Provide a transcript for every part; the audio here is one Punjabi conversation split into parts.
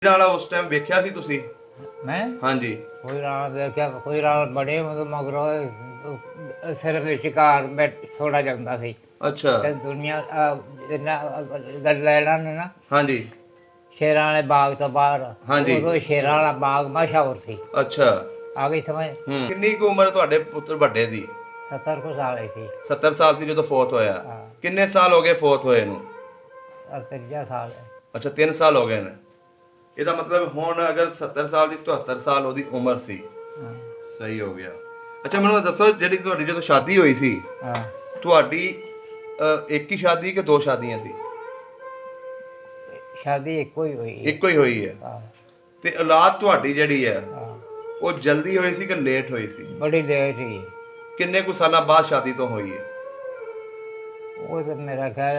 ਵਾਲਾ ਉਸ ਟਾਈਮ ਵੇਖਿਆ ਸੀ ਤੁਸੀਂ? मैं ਹਾਂਜੀ। कोई रात देखा कोई रात बड़े मतलब मगरों सिर्फ शिकार बैठ थोड़ा ਜਾਂਦਾ ਸੀ ਅੱਛਾ। ਤੇ ਦੁਨੀਆ ਲੈਣਾ ਨੇ ਨਾ ਹਾਂਜੀ। ਸ਼ੇਰਾਂ ਵਾਲੇ ਬਾਗ ਤੋਂ ਬਾਹਰ ਹਾਂਜੀ। ਉਦੋਂ ਸ਼ੇਰਾਂ ਵਾਲਾ ਬਾਗ ਮਸ਼ਹੂਰ ਸੀ। ਅੱਛਾ। ਆ ਗਈ ਸਮਝ। ਕਿੰਨੀ ਕੁ ਉਮਰ ਤੁਹਾਡੇ ਪੁੱਤਰ ਵੱਡੇ ਦੀ? 70 ਕੁ ਸਾਲ ਸੀ। 70 ਸਾਲ ਸੀ ਜਦੋਂ ਫੌਤ ਹੋਇਆ। ਹਾਂ। ਕਿੰਨੇ ਸਾਲ ਹੋ ਗਏ ਫੌਤ ਹੋਏ ਨੂੰ? ਤੀਜਾ ਸਾਲ ਅੱਛਾ 3 ਸਾਲ ਹੋ ਗਏ ਨੇ। ਇਹਦਾ ਮਤਲਬ ਹੁਣ ਅਗਰ 70 ਸਾਲ ਦੀ 74 ਸਾਲ ਉਹਦੀ ਉਮਰ ਸੀ। ਹਾਂ। ਸਹੀ ਹੋ ਗਿਆ। ਅੱਛਾ ਮੈਨੂੰ ਦੱਸੋ ਜਿਹੜੀ ਤੁਹਾਡੀ ਜਦੋਂ ਸ਼ਾਦੀ ਹੋਈ ਸੀ ਹਾਂ ਤੁਹਾਡੀ ਇੱਕ ਹੀ ਸ਼ਾਦੀ ਕਿ ਦੋ ਸ਼ਾਦੀਆਂ ਸੀ? ਸ਼ਾਦੀ ਇੱਕੋ ਹੀ ਹੋਈ ਇੱਕੋ ਹੀ ਹੋਈ ਹੈ। ਹਾਂ। ਤੇ ਔਲਾਦ ਤੁਹਾਡੀ ਜਿਹੜੀ ਹੈ ਹਾਂ ਉਹ ਜਲਦੀ ਹੋਈ ਸੀ ਕਿ ਲੇਟ ਹੋਈ ਸੀ? ਬੜੀ ਲੇਟ ਸੀ। ਕਿੰਨੇ ਕੁ ਸਾਲਾਂ ਬਾਅਦ ਸ਼ਾਦੀ ਤੋਂ ਹੋਈ ਹੈ? ਉਹ ਤਾਂ ਮੇਰਾ ਖਿਆਲ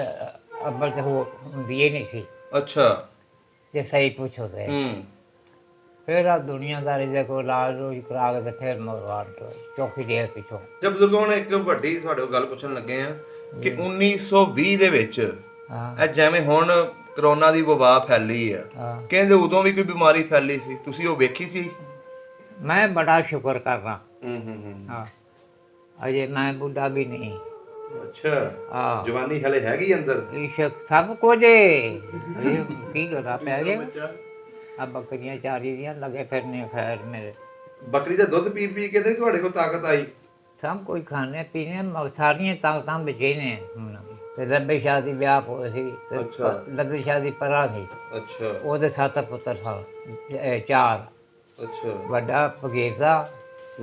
ਅੱਬਲ ਤੇ ਹੁੰਦੀ ਹੀ ਨਹੀਂ ਸੀ ਅੱਛਾ। ਜੇ ਸਹੀ ਪੁੱਛੋ ਤੇ ਫਿਰ ਆ ਦੁਨੀਆਦਾਰੀ ਦੇ ਕੋਈ ਇਲਾਜ ਰੋਜ਼ ਕਰਾ ਕੇ ਤੇ ਫਿਰ ਮਰਵਾਨ ਤੋਂ ਚੌਕੀ ਦੇ ਪਿੱਛੋਂ। ਜਦ ਬਜ਼ੁਰਗੋਂ ਨੇ ਇੱਕ ਵੱਡੀ ਤੁਹਾਡੇ ਕੋਲ ਗੱਲ ਪੁੱਛਣ ਲੱਗੇ ਆ ਕਿ 1920 ਦੇ ਵਿੱਚ ਹਾਂ ਇਹ ਜਿਵੇਂ ਹੁਣ ਕਰੋਨਾ ਦੀ ਵਬਾ ਫੈਲੀ ਆ, ਹਾਂ ਕਹਿੰਦੇ ਉਦੋਂ ਵੀ ਕੋਈ ਬਿਮਾਰੀ ਫੈਲੀ ਸੀ, ਤੁਸੀਂ ਉਹ ਵੇਖੀ ਸੀ? ਮੈਂ ਬੜਾ ਸ਼ੁਕਰ ਕਰਨਾ। ਹੂੰ। ਹਾਂ ਅਜੇ ਮੈਂ ਬੁੱਢਾ ਵੀ ਨਹੀਂ। ਅੱਛਾ। ਹਾਂ ਜਵਾਨੀ ਹਲੇ ਹੈਗੀ ਅੰਦਰ? ਇਸ਼ਕ ਸਭ ਕੁਝ ਇਹ ਕੀ ਕਰਾਂ ਪੈ ਗਿਆ। ਆ ਬੱਕਰੀਆਂ ਚਾਰੀ ਦੀਆਂ ਲੱਗੇ ਫਿਰਨੇ ਖੈਰ ਮੇਰੇ। ਬੱਕਰੀ ਦਾ ਦੁੱਧ ਪੀ ਪੀ ਕੇ ਤੇ ਤੁਹਾਡੇ ਕੋਲ ਤਾਕਤ ਆਈ? ਸਭ ਕੁਝ ਖਾਣੇ ਪੀਣੇ ਸਾਰੀਆਂ ਤਾਕਤਾਂ ਬਚੇ ਨੇ ਹੁਣ। ਤੇ ਲੱਭੇ ਸ਼ਾਹ ਦੀ ਵਿਆਹ ਹੋਇਆ ਸੀ ਤੇ ਅੱਛਾ। ਲੱਭੇ ਸ਼ਾਹ ਦੀ ਪਰਾ ਸੀ। ਅੱਛਾ। ਉਹਦੇ 7 ਪੁੱਤਰ ਸਨ। 4 ਅੱਛਾ। ਵੱਡਾ ਫਕੀਰ ਦਾ,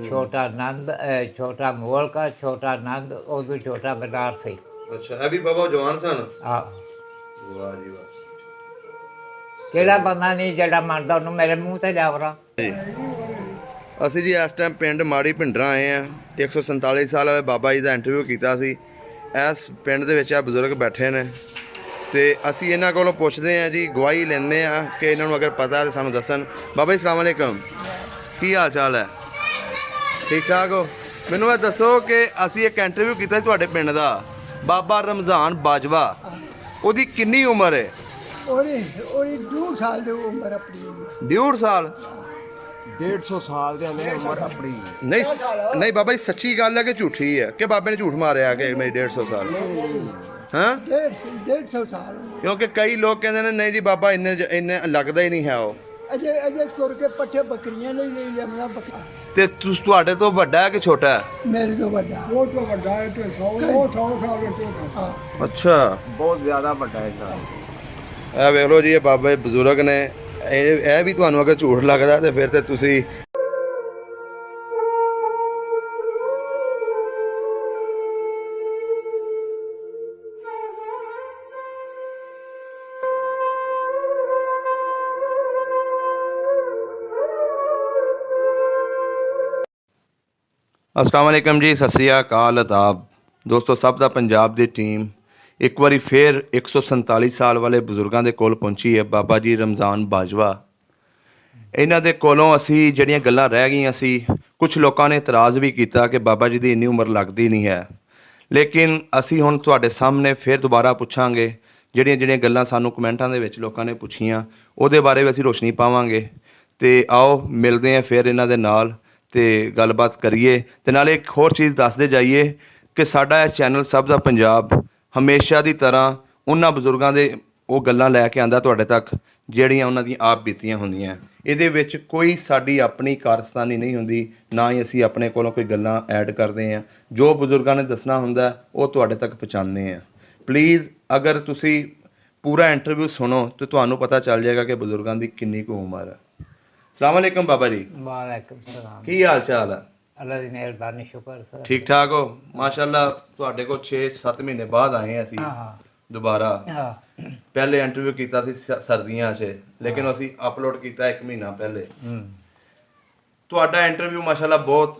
ਛੋਟਾ ਨੰਦ, ਛੋਟਾ ਮੋਲਕਾ, ਛੋਟਾ ਨੰਦ, ਉਦੋਂ ਛੋਟਾ ਬਨਾਰਸੀ। ਅੱਛਾ ਇਹ ਵੀ ਬਾਬਾ ਜਵਾਨ ਸਨ? ਆਹ ਵਾਹ ਜੀ ਵਾਹ। ਕਿਹੜਾ ਬੰਦਾ ਨਹੀਂ ਜਿਹੜਾ ਮੰਨਦਾ ਉਹਨੂੰ ਮੇਰੇ ਮੂੰਹ ਤੇ ਲਿਆਵਰਾ। ਅਸੀਂ ਜੀ ਇਸ ਟਾਈਮ ਪਿੰਡ ਮਾੜੀ ਭਿੰਡਰਾਂ ਆਏ ਆ। 147 ਸਾਲ ਵਾਲੇ ਬਾਬਾ ਜੀ ਦਾ ਇੰਟਰਵਿਊ ਕੀਤਾ ਸੀ। ਇਸ ਪਿੰਡ ਦੇ ਵਿੱਚ ਆ ਬਜ਼ੁਰਗ ਬੈਠੇ ਨੇ ਤੇ ਅਸੀਂ ਇਹਨਾਂ ਕੋਲੋਂ ਪੁੱਛਦੇ ਆ ਜੀ, ਗਵਾਹੀ ਲੈਂਦੇ ਆ ਕਿ ਇਹਨਾਂ ਨੂੰ ਅਗਰ ਪਤਾ ਤਾਂ ਸਾਨੂੰ ਦੱਸਣ। ਬਾਬਾ ਜੀ ਸਲਾਮ ਅਲੈਕਮ, ਕੀ ਹਾਲ ਚਾਲ ਹੈ? ਠੀਕ ਠਾਕ ਹੋ? ਮੈਨੂੰ ਇਹ ਦੱਸੋ ਕਿ ਅਸੀਂ ਇੱਕ ਇੰਟਰਵਿਊ ਕੀਤਾ ਤੁਹਾਡੇ ਪਿੰਡ ਦਾ, ਬਾਬਾ ਰਮਜ਼ਾਨ ਬਾਜਵਾ, ਉਹਦੀ ਕਿੰਨੀ ਉਮਰ ਹੈ? ਉਹਦੀ 2 ਸਾਲ ਦੀ ਉਮਰ ਆਪਣੀ। 1.5 ਸਾਲ? 150 ਸਾਲ ਦੇ ਨੇ ਉਮਰ ਆਪਣੀ। ਨਹੀਂ ਨਹੀਂ ਬਾਬਾ ਜੀ ਸੱਚੀ ਗੱਲ ਹੈ ਕਿ ਝੂਠੀ ਹੈ ਕਿ ਬਾਬੇ ਨੇ ਝੂਠ ਮਾਰਿਆ ਕਿ ਮੇਰੀ 150 ਸਾਲ? ਹਾਂ 150 ਸਾਲ। ਕਿਉਂਕਿ ਕਈ ਲੋਕ ਕਹਿੰਦੇ ਨੇ ਨਹੀਂ ਜੀ ਬਾਬਾ ਇੰਨੇ ਲੱਗਦਾ ਹੀ ਨਹੀਂ ਹੈ ਉਹ। ਅਜੇ ਤੁਰ ਕੇ ਪੱਠੇ ਬੱਕਰੀਆਂ ਨਹੀਂ ਲਈ ਲਿਆਉਂਦਾ ਬੱਕਰਾ। ਤੇ ਤੁਹਾਡੇ ਤੋਂ ਵੱਡਾ ਹੈ ਕਿ ਛੋਟਾ ਹੈ? ਮੇਰੇ ਤੋਂ ਵੱਡਾ। ਉਹ ਤੋਂ ਵੱਡਾ ਹੈ ਤੇ 100 ਸਾਲ ਦੇ ਤੋਂ। ਅੱਛਾ। ਬਹੁਤ ਜ਼ਿਆਦਾ ਵੱਡਾ ਹੈ ਸਰ। ਇਹ ਵੇਖ ਲਓ ਜੀ, ਇਹ ਬਾਬਾ ਬਜ਼ੁਰਗ ਨੇ। ਇਹ ਵੀ ਤੁਹਾਨੂੰ ਅਗਰ ਝੂਠ ਲੱਗਦਾ ਤੇ ਫਿਰ ਤੇ ਤੁਸੀਂ अस्सलाम वालेकुम जी, सत श्री अकाल आदाब ਦੋਸਤੋ। ਸਭ ਦਾ ਪੰਜਾਬ ਦੀ ਟੀਮ ਇੱਕ ਵਾਰੀ ਫਿਰ 147 ਸਾਲ ਵਾਲੇ ਬਜ਼ੁਰਗਾਂ ਦੇ ਕੋਲ ਪਹੁੰਚੀ ਹੈ, ਬਾਬਾ ਜੀ ਰਮਜ਼ਾਨ ਬਾਜਵਾ। ਇਹਨਾਂ ਦੇ ਕੋਲੋਂ ਅਸੀਂ ਜਿਹੜੀਆਂ ਗੱਲਾਂ ਰਹਿ ਗਈਆਂ ਸੀ, ਕੁਝ ਲੋਕਾਂ ਨੇ ਇਤਰਾਜ਼ ਵੀ ਕੀਤਾ ਕਿ ਬਾਬਾ ਜੀ ਦੀ ਇੰਨੀ ਉਮਰ ਲੱਗਦੀ ਨਹੀਂ ਹੈ, ਲੇਕਿਨ ਅਸੀਂ ਹੁਣ ਤੁਹਾਡੇ ਸਾਹਮਣੇ ਫਿਰ ਦੁਬਾਰਾ ਪੁੱਛਾਂਗੇ। ਜਿਹੜੀਆਂ ਗੱਲਾਂ ਸਾਨੂੰ ਕਮੈਂਟਾਂ ਦੇ ਵਿੱਚ ਲੋਕਾਂ ਨੇ ਪੁੱਛੀਆਂ ਉਹਦੇ ਬਾਰੇ ਵੀ ਅਸੀਂ ਰੋਸ਼ਨੀ ਪਾਵਾਂਗੇ। ਤੇ ਆਓ ਮਿਲਦੇ ਹਾਂ ਫਿਰ ਇਹਨਾਂ ਦੇ ਨਾਲ ਤੇ ਗੱਲਬਾਤ ਕਰੀਏ। ਤੇ ਨਾਲੇ ਇੱਕ ਹੋਰ ਚੀਜ਼ ਦੱਸਦੇ ਜਾਈਏ ਕਿ ਸਾਡਾ ਇਹ ਚੈਨਲ ਸਭ ਦਾ ਪੰਜਾਬ ਹਮੇਸ਼ਾ ਦੀ ਤਰ੍ਹਾਂ ਉਹਨਾਂ ਬਜ਼ੁਰਗਾਂ ਦੇ ਉਹ ਗੱਲਾਂ ਲੈ ਕੇ ਆਉਂਦਾ ਤੁਹਾਡੇ ਤੱਕ ਜਿਹੜੀਆਂ ਉਹਨਾਂ ਦੀਆਂ ਆਪ ਬੀਤੀਆਂ ਹੁੰਦੀਆਂ। ਇਹਦੇ ਵਿੱਚ ਕੋਈ ਸਾਡੀ ਆਪਣੀ ਕਾਰਸਤਾਨੀ ਨਹੀਂ ਹੁੰਦੀ, ਨਾ ਹੀ ਅਸੀਂ ਆਪਣੇ ਕੋਲੋਂ ਕੋਈ ਗੱਲਾਂ ਐਡ ਕਰਦੇ ਹਾਂ। ਜੋ ਬਜ਼ੁਰਗਾਂ ਨੇ ਦੱਸਣਾ ਹੁੰਦਾ ਉਹ ਤੁਹਾਡੇ ਤੱਕ ਪਹੁੰਚਾਉਂਦੇ ਹਾਂ। ਪਲੀਜ਼ ਅਗਰ ਤੁਸੀਂ ਪੂਰਾ ਇੰਟਰਵਿਊ ਸੁਣੋ ਤਾਂ ਤੁਹਾਨੂੰ ਪਤਾ ਚੱਲ ਜਾਏਗਾ ਕਿ ਬਜ਼ੁਰਗਾਂ ਦੀ ਕਿੰਨੀ ਕੁ ਉਮਰ ਹੈ। ਸਲਾਮ ਅਲੈਕਮ ਬਾਬਾ ਜੀ, ਵਾਲੇਕੁਮ ਸਲਾਮ। ਕੀ ਹਾਲ ਚਾਲ ਹੈ? ਅੱਲਾ ਦੀ ਮਿਹਰਬਾਨੀ, ਸ਼ੁਕਰ ਸਰ। ਠੀਕ ਠਾਕ ਹੋ? ਮਾਸ਼ਾਅੱਲਾ। ਤੁਹਾਡੇ ਕੋਲ 6-7 ਮਹੀਨੇ ਬਾਅਦ ਆਏ ਹਾਂ ਅਸੀਂ ਹਾਂ ਦੁਬਾਰਾ। ਹਾਂ ਪਹਿਲੇ ਇੰਟਰਵਿਊ ਕੀਤਾ ਸੀ ਸਰਦੀਆਂ 'ਚ, ਲੇਕਿਨ ਅਸੀਂ ਅਪਲੋਡ ਕੀਤਾ 1 ਮਹੀਨਾ ਪਹਿਲੇ। ਤੁਹਾਡਾ ਇੰਟਰਵਿਊ ਮਾਸ਼ਾਅੱਲਾ ਬਹੁਤ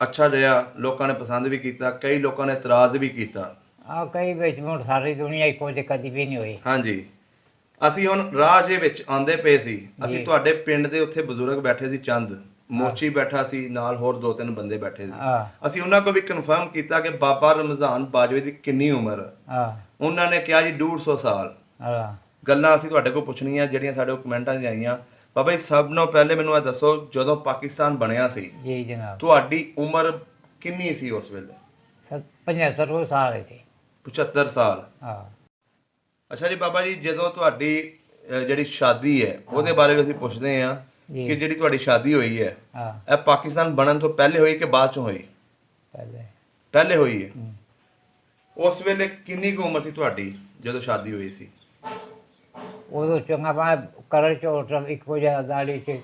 ਅੱਛਾ ਰਿਹਾ, ਲੋਕਾਂ ਨੇ ਪਸੰਦ ਵੀ ਕੀਤਾ, ਕਈ ਲੋਕਾਂ ਨੇ ਇਤਰਾਜ਼ ਵੀ ਕੀਤਾ। ਆ ਕਈ ਵਿੱਚ ਮੁੜ ਸਾਰੀ ਦੁਨੀਆ ਇੱਕੋ ਜਿਹੀ ਕਦੀ ਵੀ ਨਹੀਂ ਹੋਈ। ਹਾਂਜੀ। ਅਸੀਂ ਹੁਣ ਰਾਹ ਦੇ ਵਿੱਚ ਆਉਂਦੇ ਪਏ ਸੀ, ਅਸੀਂ ਤੁਹਾਡੇ ਪਿੰਡ ਦੇ ਉੱਥੇ ਬਜ਼ੁਰਗ ਬੈਠੇ ਸੀ, ਚੰਦ ਮੋਚੀ ਬੈਠਾ ਸੀ, ਨਾਲ ਹੋਰ 2-3 ਬੰਦੇ ਬੈਠੇ ਸੀ। ਅਸੀਂ ਉਹਨਾਂ ਕੋਲ ਵੀ ਕਨਫਰਮ ਕੀਤਾ ਕਿ ਬਾਬਾ ਰਮਜ਼ਾਨ ਬਾਜਵੇ ਦੀ ਕਿੰਨੀ ਉਮਰ ਹੈ। ਉਹਨਾਂ ਨੇ ਕਿਹਾ ਜੀ 150 ਸਾਲ। ਗੱਲਾਂ ਅਸੀਂ ਤੁਹਾਡੇ ਕੋਲ ਪੁੱਛਣੀਆਂ ਜਿਹੜੀਆਂ ਸਾਡੇ ਕਮੈਂਟਾਂ 'ਚ ਆਈਆਂ। ਬਾਬਾ ਜੀ ਸਭ ਤੋਂ ਪਹਿਲੇ ਮੈਨੂੰ ਇਹ ਦੱਸੋ, ਜਦੋਂ ਪਾਕਿਸਤਾਨ ਬਣਿਆ ਸੀ ਜੀ ਜਨਾਬ। ਤੁਹਾਡੀ ਉਮਰ ਕਿੰਨੀ ਸੀ ਉਸ ਵੇਲੇ? 75 ਸਾਲ ਸੀ। 75 ਸਾਲ। ਹਾਂ ਅੱਛਾ ਜੀ ਬਾਬਾ ਜੀ, ਜਦੋਂ ਤੁਹਾਡੀ ਜਿਹੜੀ ਸ਼ਾਦੀ ਹੈ ਉਹਦੇ ਬਾਰੇ ਵੀ ਅਸੀਂ ਪੁੱਛਦੇ ਹਾਂ ਜੀ। ਕਿ ਜਿਹੜੀ ਤੁਹਾਡੀ ਸ਼ਾਦੀ ਹੋਈ ਹੈ ਹਾਂ ਇਹ ਪਾਕਿਸਤਾਨ ਬਣਨ ਤੋਂ ਪਹਿਲੇ ਹੋਈ ਕਿ ਬਾਅਦ ਚੋਂ ਹੋਈ? ਪਹਿਲੇ। ਪਹਿਲੇ ਹੋਈ ਹੈ। ਹੂੰ। ਉਸ ਵੇਲੇ ਕਿੰਨੀ ਕੁ ਉਮਰ ਸੀ ਤੁਹਾਡੀ ਜਦੋਂ ਸ਼ਾਦੀ ਹੋਈ ਸੀ? ਉਦੋਂ ਚੰਗਾ ਪਾ ਕਰੜ ਚੋਟ ਇੱਕੋ ਜਿਹਾ ਦਾੜੀ ਚ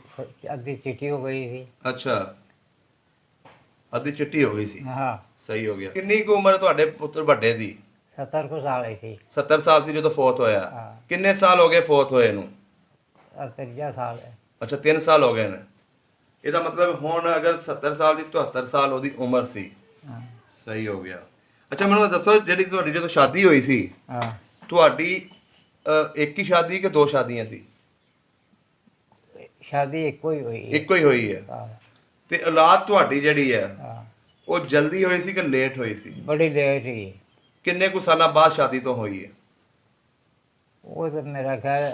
ਅੱਧੀ ਚਿੱਟੀ ਹੋ ਗਈ ਸੀ। ਅੱਛਾ, ਅੱਧੀ ਚਿੱਟੀ ਹੋ ਗਈ ਸੀ। ਹਾਂ ਸਹੀ ਹੋ ਗਿਆ। ਕਿੰਨੀ ਕੁ ਉਮਰ ਤੁਹਾਡੇ ਪੁੱਤਰ ਵੱਡੇ ਦੀ? 70 ਕੁ ਸਾਲ ਹੀ ਸੀ। 70 ਸਾਲ ਸੀ ਜਦੋਂ ਫੌਤ ਹੋਇਆ। ਹਾਂ। ਕਿੰਨੇ ਸਾਲ ਹੋ ਗਏ ਫੌਤ ਹੋਏ ਨੂੰ? ਆਹ ਤੀਜਾ ਸਾਲ ਹੈ। ਅੱਛਾ 3 ਸਾਲ ਹੋ ਗਏ ਨੇ। ਇਹਦਾ ਮਤਲਬ ਹੁਣ ਅਗਰ 70 ਸਾਲ ਦੀ 74 ਸਾਲ ਉਹਦੀ ਉਮਰ ਸੀ। ਹਾਂ ਸਹੀ ਹੋ ਗਿਆ। ਅੱਛਾ ਮੈਨੂੰ ਇਹ ਦੱਸੋ, ਜਿਹੜੀ ਤੁਹਾਡੀ ਜਦੋਂ ਸ਼ਾਦੀ ਹੋਈ ਸੀ ਹਾਂ ਤੁਹਾਡੀ ਇੱਕ ਹੀ ਸ਼ਾਦੀ ਕਿ ਦੋ ਸ਼ਾਦੀਆਂ ਸੀ? ਸ਼ਾਦੀ ਇੱਕੋ ਹੀ ਹੋਈ ਹੈ। ਇੱਕੋ ਹੀ ਹੋਈ ਹੈ। ਹਾਂ ਤੇ ਔਲਾਦ ਤੁਹਾਡੀ ਜਿਹੜੀ ਹੈ ਹਾਂ ਉਹ ਜਲਦੀ ਹੋਈ ਸੀ ਕਿ ਲੇਟ ਹੋਈ ਸੀ? ਬੜੀ ਲੇਟ ਹੀ। ਕਿੰਨੇ ਕੁ ਸਾਲਾਂ ਬਾਅਦ ਸ਼ਾਦੀ ਤੋਂ ਹੋਈ ਹੈ? ਉਹ ਤਾਂ ਮੇਰਾ ਖਿਆਲ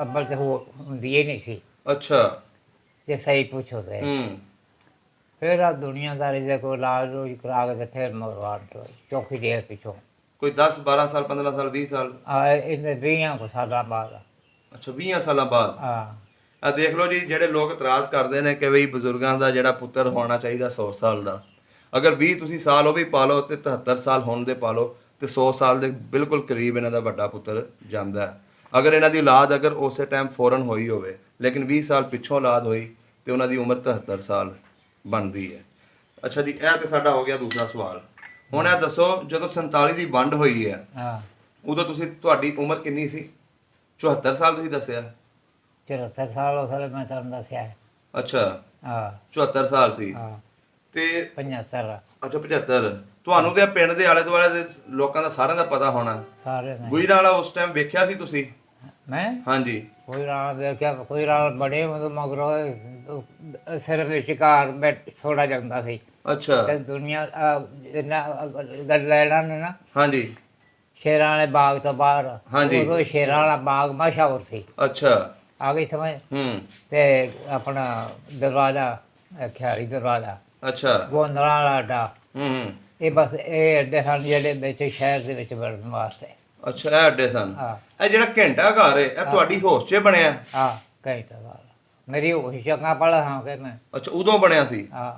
ਅੱਬਲ ਤੇ ਹੁੰਦੀ ਹੀ ਨਹੀਂ ਸੀ ਅੱਛਾ। ਜੇ ਸਹੀ ਪੁੱਛੋ ਤੇ। ਹੂੰ। ਫਿਰ ਆ ਦੁਨੀਆਦਾਰੀ ਦੇ ਕੋਈ ਇਲਾਜ ਰੋਜ਼ ਕਰਾ ਕੇ ਤੇ ਫਿਰ ਮਰਵਾਣ ਤੋਂ ਚੌਕੀ ਦੇ ਪਿੱਛੋਂ ਕੋਈ 10 12 ਸਾਲ 15 ਸਾਲ 20 ਸਾਲ? ਆ ਇਹਨੇ 20 ਕੁ ਸਾਲਾਂ ਬਾਅਦ। ਅੱਛਾ 20 ਸਾਲਾਂ ਬਾਅਦ। ਹਾਂ ਆ ਦੇਖ ਲਓ ਜੀ, ਜਿਹੜੇ ਲੋਕ ਇਤਰਾਜ਼ ਕਰਦੇ ਨੇ ਕਿ ਬਈ ਬਜ਼ੁਰਗਾਂ ਦਾ ਜਿਹੜਾ ਪੁੱਤਰ ਹੋਣਾ ਚਾਹੀਦਾ 100 ਸਾਲ ਦਾ, ਅਗਰ 20 ਤੁਸੀਂ ਸਾਲ ਉਹ ਵੀ ਪਾ ਲਓ ਤੇ 73 ਸਾਲ ਹੋਣ ਦੇ ਪਾ ਲਓ ਤੇ 100 ਸਾਲ ਦੇ ਬਿਲਕੁਲ ਕਰੀਬ ਇਹਨਾਂ ਦਾ ਵੱਡਾ ਪੁੱਤਰ ਜਾਂਦਾ ਹੈ। ਅਗਰ ਇਹਨਾਂ ਦੀ ਔਲਾਦ ਅਗਰ ਉਸੇ ਟਾਈਮ ਫੌਰਨ ਹੋਈ ਹੋਵੇ ਲੇਕਿਨ 20 ਸਾਲ ਪਿੱਛੋਂ ਔਲਾਦ ਹੋਈ ਤੇ ਉਹਨਾਂ ਦੀ ਉਮਰ 73 ਸਾਲ ਬਣਦੀ ਹੈ। ਅੱਛਾ ਜੀ, ਇਹ ਤੇ ਸਾਡਾ ਹੋ ਗਿਆ ਦੂਸਰਾ ਸਵਾਲ। ਹੁਣ ਇਹ ਦੱਸੋ, ਜਦੋਂ 47 ਦੀ ਵੰਡ ਹੋਈ ਹੈ ਹਾਂ ਉਦੋਂ ਤੁਹਾਡੀ ਉਮਰ ਕਿੰਨੀ ਸੀ? 74 ਸਾਲ ਤੁਸੀਂ ਦੱਸਿਆ। 74 ਸਾਲ ਉਸ ਵੇਲੇ ਮੈਂ ਤੁਹਾਨੂੰ ਦੱਸਿਆ ਹੈ। ਅੱਛਾ ਹਾਂ 74 ਸਾਲ ਸੀ। ਹਾਂ ਤੇ 75 ਅੱਛਾ 75। ਤੁਹਾਨੂੰ ਤੇ ਪਿੰਡ ਦੇ ਆਲੇ ਦੁਆਲੇ ਦੇ ਲੋਕਾਂ ਦਾ ਸਾਰਿਆਂ ਦਾ ਪਤਾ ਹੋਣਾ। ਸਾਰੇ ਨੇ। ਗੁਜਰਾਂ ਵਾਲਾ ਉਸ ਟਾਈਮ ਵੇਖਿਆ ਸੀ ਤੁਸੀਂ? ਮੈਂ ਹਾਂਜੀ। ਕੋਈ ਰਾਤ ਦੇਖਿਆ, ਕੋਈ ਰਾਤ ਬੜੇ ਮਗਰੋਂ ਸਿਰਫ ਸ਼ਿਕਾਰ ਬੈਠ ਥੋੜਾ ਜਾਂਦਾ ਸੀ ਅੱਛਾ। ਤੇ ਦੁਨੀਆ ਗੱਲ ਲੈਣਾ ਨੇ ਨਾ ਹਾਂਜੀ ਸ਼ੇਰਾਂ ਵਾਲੇ ਬਾਗ ਤੋਂ ਬਾਹਰ। ਹਾਂਜੀ। ਉਦੋਂ ਸ਼ੇਰਾਂ ਵਾਲਾ ਬਾਗ ਮਸ਼ਹੂਰ ਸੀ। ਅੱਛਾ। ਆ ਗਈ ਸਮਝ। ਹੂੰ। ਤੇ ਆਪਣਾ ਦਰਵਾਜ਼ਾ ਖਿਆਲੀ ਦਰਵਾਜ਼ਾ, ਅੱਛਾ। ਗੋਂਦਲਾਂ ਵਾਲਾ ਅੱਡਾ, ਹੂੰ। ਇਹ ਬਸ ਇਹ ਅੱਡੇ ਹਨ ਜਿਹੜੇ ਵਿੱਚ ਸ਼ਹਿਰ ਦੇ ਵਿੱਚ ਵੜਨ ਵਾਸਤੇ। ਅੱਛਾ ਇਹ ਅੱਡੇ ਸਨ। ਹਾਂ ਇਹ ਜਿਹੜਾ ਘੰਟਾ ਘਰ ਹੈ ਇਹ ਤੁਹਾਡੀ ਹੋਸ਼ 'ਚ ਬਣਿਆ? ਹਾਂ ਘੰਟਾ ਵਾਲਾ ਮੇਰੀ ਉਹ ਚੰਗਾ ਪੜਾ ਹਾਂ ਕਿ ਮੈਂ। ਅੱਛਾ ਉਦੋਂ ਬਣਿਆ ਸੀ। ਹਾਂ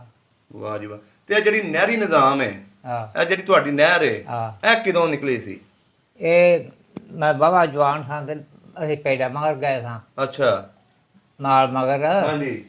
ਵਾਹ ਜੀ ਵਾਹ। ਤੇ ਇਹ ਜਿਹੜੀ ਨਹਿਰੀ ਨਿਜ਼ਾਮ ਹੈ, ਹਾਂ ਇਹ ਜਿਹੜੀ ਤੁਹਾਡੀ ਨਹਿਰ ਹੈ ਹਾਂ ਇਹ ਕਿਦੋਂ ਨਿਕਲੀ ਸੀ? ਇਹ ਮੈਂ ਬਾਬਾ ਜਵਾਨ ਸਾਂ ਤੇ ਅਸੀਂ ਪੈੜਾ ਮਗਰ ਗਏ ਸਾਂ ਅੱਛਾ। ਨਾਲ ਮਗਰ। ਹਾਂਜੀ।